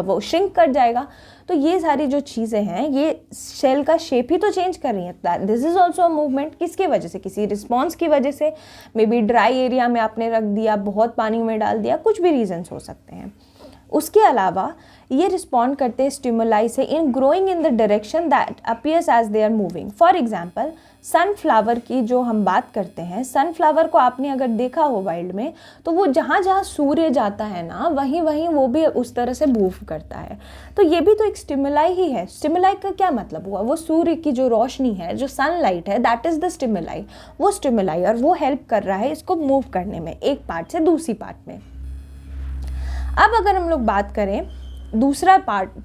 वो श्रिंक कर जाएगा। तो ये सारी जो चीज़ें हैं ये सेल का शेप ही तो चेंज कर रही हैं। This is also a movement. किसकी वजह से? किसी रिस्पॉन्स की वजह से। मे बी ड्राई एरिया में आपने रख दिया, बहुत पानी में डाल दिया, कुछ भी रीजंस हो सकते हैं। उसके अलावा ये रिस्पॉन्ड करते हैं स्टिमुलाई से in growing in the direction that appears as they are moving. For example sunflower की जो हम बात करते हैं, सनफ्लावर को आपने अगर देखा हो वाइल्ड में तो वो जहाँ जहाँ सूर्य जाता है ना वहीं वहीं वो भी उस तरह से मूव करता है। तो ये भी तो एक स्टिमुलाई ही है। स्टिमुलाई का क्या मतलब हुआ, वो सूर्य की जो रोशनी है, जो सनलाइट है, दैट इज़ द स्टिमुलाई। वो स्टिमुलाई और वो हेल्प कर रहा है इसको मूव करने में, एक पार्ट से दूसरी पार्ट में। अब अगर हम लोग बात करें दूसरा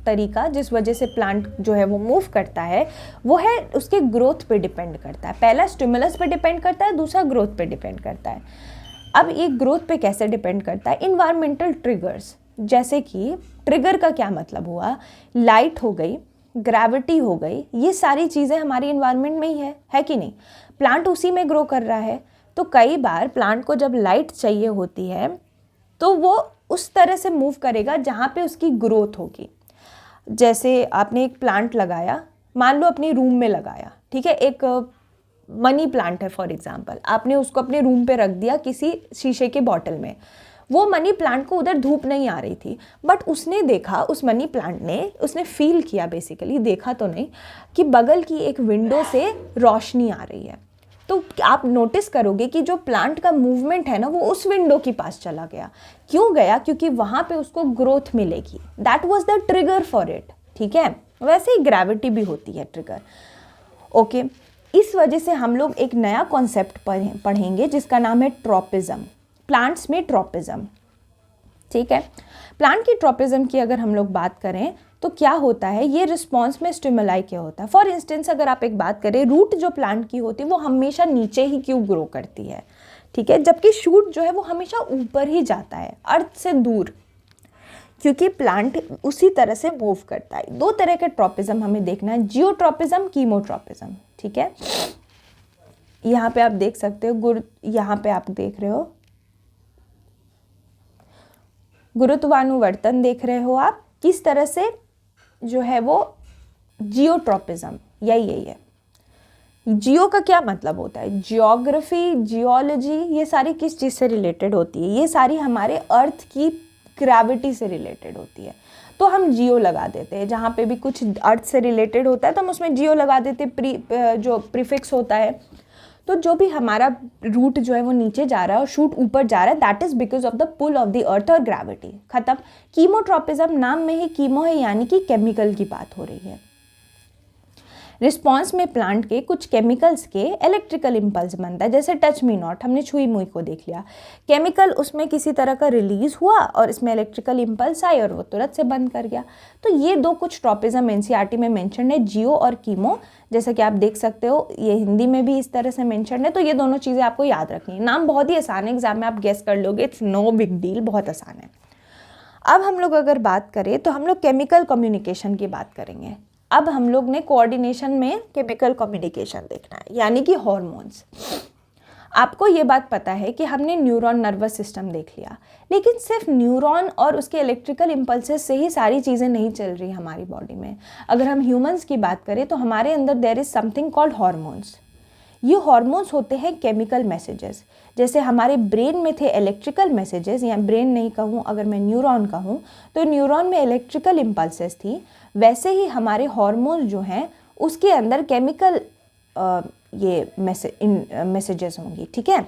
तरीका जिस वजह से प्लांट जो है वो मूव करता है, वो है उसके ग्रोथ पे डिपेंड करता है। पहला स्टिमुलस पे डिपेंड करता है, दूसरा ग्रोथ पे डिपेंड करता है। अब ये ग्रोथ पे कैसे डिपेंड करता है? Environmental triggers. जैसे कि ट्रिगर का क्या मतलब हुआ, लाइट हो गई, ग्रेविटी हो गई, ये सारी चीज़ें हमारी इन्वायरमेंट में ही है कि नहीं। प्लांट उसी में ग्रो कर रहा है। तो कई बार प्लांट को जब लाइट चाहिए होती है तो वो उस तरह से मूव करेगा जहाँ पे उसकी ग्रोथ होगी। जैसे आपने एक प्लांट लगाया, मान लो अपने रूम में लगाया, ठीक है, एक मनी प्लांट है फॉर एग्जांपल, आपने उसको अपने रूम पे रख दिया किसी शीशे के बॉटल में। वो मनी प्लांट को उधर धूप नहीं आ रही थी, बट उसने देखा, उस मनी प्लांट ने, उसने फील किया, बेसिकली देखा तो नहीं, कि बगल की एक विंडो से रोशनी आ रही है। तो आप नोटिस करोगे कि जो प्लांट का मूवमेंट है ना, वो उस विंडो के पास चला गया। क्यों गया? क्योंकि वहाँ पे उसको ग्रोथ मिलेगी। That was the trigger for it. ठीक है, वैसे ही ग्रेविटी भी होती है ट्रिगर। ओके, इस वजह से हम लोग एक नया कॉन्सेप्ट पढ़ेंगे जिसका नाम है ट्रॉपिज्म। प्लांट्स में ट्रॉपिज्म। ठीक है, प्लांट की ट्रॉपिज्म की अगर हम लोग बात करें तो क्या होता है, ये रिस्पॉन्स में स्टिमुलाई क्या होता है। फॉर इंस्टेंस अगर आप एक बात करें, रूट जो प्लांट की होती है वो हमेशा नीचे ही क्यों ग्रो करती है, ठीक है, जबकि शूट जो है वो हमेशा ऊपर ही जाता है, अर्थ से दूर, क्योंकि प्लांट उसी तरह से मूव करता है। दो तरह के ट्रॉपिज्म हमें देखना है, जियोट्रॉपिज्म, कीमोट्रॉपिज्म। ठीक है, यहाँ पे आप देख सकते हो, यहाँ पे आप देख रहे हो गुरुत्वानुवर्तन देख रहे हो आप, किस तरह से जो है वो जियोट्रॉपिज्म, यही है। जियो का क्या मतलब होता है? जियोग्राफी, जियोलॉजी, ये सारी किस चीज़ से रिलेटेड होती है? ये सारी हमारे अर्थ की ग्रेविटी से रिलेटेड होती है, तो हम जियो लगा देते हैं। जहाँ पे भी कुछ अर्थ से रिलेटेड होता है तो हम उसमें जियो लगा देते हैं, जो प्रीफिक्स होता है। तो जो भी हमारा रूट जो है वो नीचे जा रहा है और शूट ऊपर जा रहा है, that is because of the pull of the earth और ग्रेविटी। खत्म। कीमोट्रॉपिज्म, नाम में ही कीमो है, यानी कि केमिकल की बात हो रही है। रिस्पॉन्स में प्लांट के कुछ केमिकल्स के इलेक्ट्रिकल इम्पल्स बनता है, जैसे टच मी नॉट, हमने छुई मुई को देख लिया, केमिकल उसमें किसी तरह का रिलीज हुआ और इसमें इलेक्ट्रिकल इम्पल्स आई और वो तुरंत से बंद कर गया। तो ये दो कुछ ट्रॉपिज्म एनसीईआरटी में मेंशन है, जियो और कीमो, जैसा कि आप देख सकते हो, ये हिंदी में भी इस तरह से मेंशन है। तो ये दोनों चीज़ें आपको याद रखनी है। नाम बहुत ही आसान है, एग्जाम में आप गेस कर लोगे, इट्स नो बिग डील, बहुत आसान है। अब हम लोग अगर बात करें तो हम लोग केमिकल कम्युनिकेशन की बात करेंगे। अब हम लोग ने कोऑर्डिनेशन में केमिकल कम्युनिकेशन देखना है, यानी कि हार्मोन्स। आपको ये बात पता है कि हमने न्यूरॉन नर्वस सिस्टम देख लिया, लेकिन सिर्फ न्यूरॉन और उसके इलेक्ट्रिकल इम्पल्सेस से ही सारी चीज़ें नहीं चल रही हमारी बॉडी में। अगर हम ह्यूमंस की बात करें तो हमारे अंदर there is something called hormones. ये हार्मोन्स होते हैं केमिकल मैसेजेस। जैसे हमारे ब्रेन में थे इलेक्ट्रिकल मैसेजेस, या ब्रेन नहीं कहूँ, अगर मैं न्यूरॉन कहूँ तो न्यूरॉन में इलेक्ट्रिकल इम्पल्सेस थी, वैसे ही हमारे हार्मोन्स जो हैं उसके अंदर केमिकल ये मैसेजेस होंगी। ठीक है,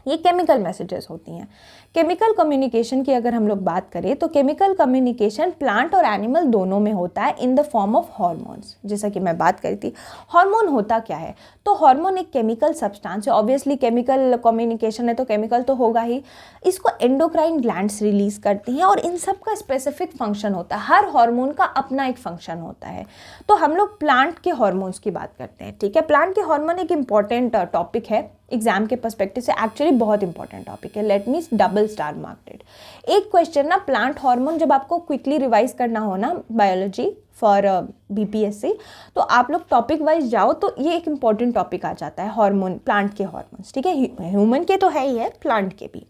ये केमिकल मैसेजेस होती हैं। केमिकल कम्युनिकेशन की अगर हम लोग बात करें तो केमिकल कम्युनिकेशन प्लांट और एनिमल दोनों में होता है in the form of hormones. जैसा कि मैं बात करी थी, हार्मोन होता क्या है? तो हार्मोन एक केमिकल सब्सटेंस है, ऑब्वियसली केमिकल कम्युनिकेशन है तो केमिकल तो होगा ही। इसको एंडोक्राइन ग्लैंड्स रिलीज करती हैं और इन सब का स्पेसिफिक फंक्शन होता है, हर हार्मोन का अपना एक फंक्शन होता है। तो हम लोग प्लांट के हार्मोन्स की बात करते हैं। ठीक है, प्लांट के हार्मोन एक इंपॉर्टेंट टॉपिक है एग्जाम के पर्सपेक्टिव से, एक्चुअली बहुत इंपॉर्टेंट टॉपिक है। Let me double star marked. एक क्वेश्चन ना, प्लांट हार्मोन, जब आपको क्विकली रिवाइज करना हो ना बायोलॉजी फॉर बीपीएससी, तो आप लोग टॉपिक वाइज जाओ तो ये एक इंपॉर्टेंट टॉपिक आ जाता है, हार्मोन, प्लांट के हार्मोन्स। ठीक है, ह्यूमन के तो है ही है, प्लांट के भी।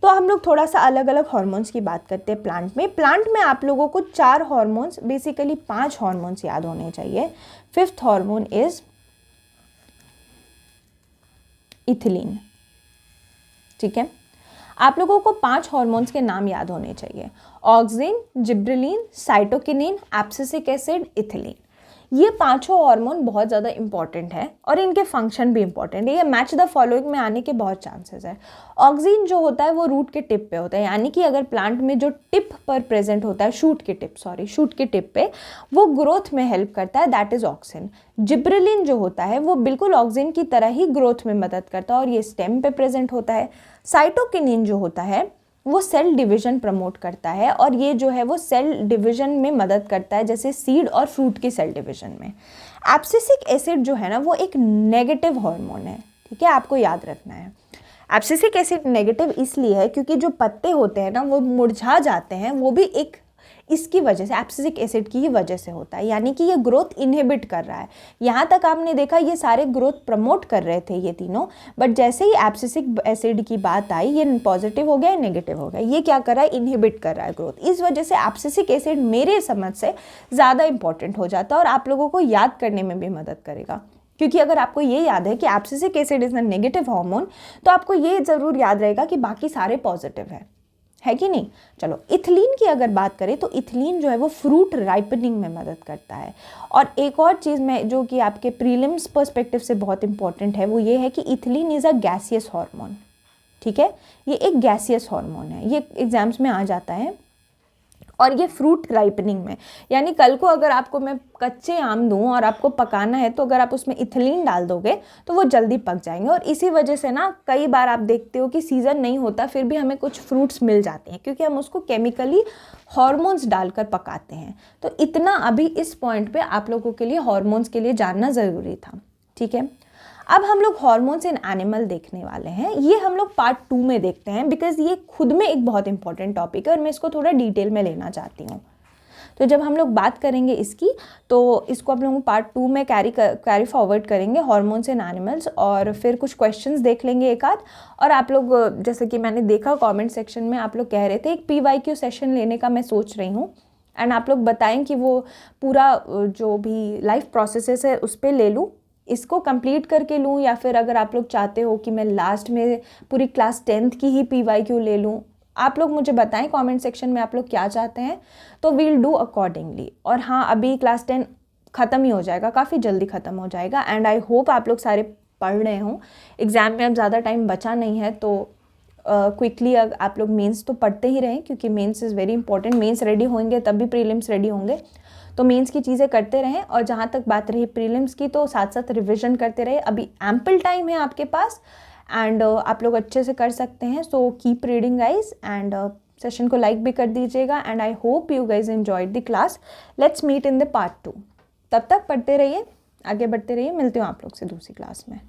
तो हम लोग थोड़ा सा अलग अलग हार्मोन्स की बात करते हैं प्लांट में। प्लांट में आप लोगों को 4 हार्मोन्स, बेसिकली 5 हार्मोन्स याद होने चाहिए। 5th hormone is ethylene. ठीक है, आप लोगों को 5 हार्मोन्स के नाम याद होने चाहिए, auxin, gibberellin, cytokinin, abscisic acid, ethylene. ये 5 हार्मोन बहुत ज़्यादा इंपॉर्टेंट है और इनके फंक्शन भी इंपॉर्टेंट है। ये मैच द फॉलोइंग में आने के बहुत चांसेस है। ऑक्सिन जो होता है वो रूट के टिप पे होता है, यानी कि अगर प्लांट में जो टिप पर प्रेजेंट होता है, शूट के टिप पे वो ग्रोथ में हेल्प करता है, दैट इज ऑक्सिन। जिब्रेलिन जो होता है वो बिल्कुल ऑक्सिन की तरह ही ग्रोथ में मदद करता है और ये स्टेम पे प्रेजेंट होता है। साइटोकिनिन जो होता है वो सेल डिवीजन प्रमोट करता है और ये जो है वो सेल डिवीजन में मदद करता है, जैसे सीड और फ्रूट की सेल डिवीजन में। एब्सिसिक एसिड जो है ना वो एक नेगेटिव हार्मोन है। ठीक है, आपको याद रखना है। एब्सिसिक एसिड नेगेटिव इसलिए है क्योंकि जो पत्ते होते हैं ना वो मुरझा जाते हैं, वो भी एक इसकी वजह से, एब्सिसिक एसिड की ही वजह से होता है, यानी कि ये ग्रोथ इनहिबिट कर रहा है। यहाँ तक आपने देखा ये सारे ग्रोथ प्रमोट कर रहे थे ये तीनों, बट जैसे ही एब्सिसिक एसिड की बात आई, ये पॉजिटिव हो गया, नेगेटिव हो गया, ये क्या कर रहा है, इनहिबिट कर रहा है ग्रोथ। इस वजह से एब्सिसिक एसिड मेरे समझ से ज़्यादा इंपॉर्टेंट हो जाता है और आप लोगों को याद करने में भी मदद करेगा, क्योंकि अगर आपको ये याद है कि abscisic acid is a negative hormone, तो आपको ये ज़रूर याद रहेगा कि बाकी सारे पॉजिटिव है कि नहीं। चलो, इथिलीन की अगर बात करें तो इथिलीन जो है वो फ्रूट राइपनिंग में मदद करता है। और एक और चीज़ में जो कि आपके प्रीलिम्स पर्सपेक्टिव से बहुत इंपॉर्टेंट है, वो ये है कि ethylene is a gaseous hormone. ठीक है, ये एक गैसियस हार्मोन है, ये एग्जाम्स में आ जाता है। और ये फ्रूट राइपनिंग में, यानी कल को अगर आपको मैं कच्चे आम दूं और आपको पकाना है, तो अगर आप उसमें इथिलीन डाल दोगे तो वो जल्दी पक जाएंगे। और इसी वजह से ना कई बार आप देखते हो कि सीज़न नहीं होता फिर भी हमें कुछ फ्रूट्स मिल जाते हैं, क्योंकि हम उसको केमिकली हॉर्मोन्स डालकर पकाते हैं। तो इतना अभी इस पॉइंट पे आप लोगों के लिए हॉर्मोन्स के लिए जानना ज़रूरी था। ठीक है, अब हम लोग हॉर्मोन्स इन एनिमल देखने वाले हैं। ये हम लोग पार्ट 2 में देखते हैं, बिकॉज ये खुद में एक बहुत इंपॉर्टेंट टॉपिक है और मैं इसको थोड़ा डिटेल में लेना चाहती हूँ। तो जब हम लोग बात करेंगे इसकी, तो इसको आप लोग पार्ट 2 में कैरी फॉरवर्ड करेंगे, हॉर्मोन्स इन एनिमल्स, और फिर कुछ क्वेश्चंस देख लेंगे एक आध। और आप लोग, जैसे कि मैंने देखा कमेंट सेक्शन में आप लोग कह रहे थे एक PYQ सेशन लेने का मैं सोच रही हूँ, एंड आप लोग बताएं कि वो पूरा जो भी लाइफ प्रोसेसेस है उस पर ले लूँ, इसको कंप्लीट करके लूँ, या फिर अगर आप लोग चाहते हो कि मैं लास्ट में पूरी क्लास 10th की ही PYQ ले लूँ, आप लोग मुझे बताएं कमेंट सेक्शन में आप लोग क्या चाहते हैं, तो वील डू अकॉर्डिंगली। और हाँ, अभी क्लास 10 ख़त्म ही हो जाएगा, काफ़ी जल्दी ख़त्म हो जाएगा, एंड आई होप आप लोग सारे पढ़ रहे हों। एग्ज़ाम में अब ज़्यादा टाइम बचा नहीं है, तो क्विकली आप लोग मेंस तो पढ़ते ही रहें, क्योंकि mains is very important. Mains ready होंगे तब भी प्रीलिम्स रेडी होंगे, तो मेंस की चीज़ें करते रहें। और जहाँ तक बात रही प्रीलिम्स की, तो साथ साथ रिविज़न करते रहे, अभी एम्पल टाइम है आपके पास, एंड आप लोग अच्छे से कर सकते हैं। So keep reading guys, and session को लाइक भी कर दीजिएगा, and I hope you guys enjoyed the class. Let's meet in the part 2। तब तक पढ़ते रहिए, आगे बढ़ते रहिए, मिलती हूँ आप लोग से दूसरी क्लास में।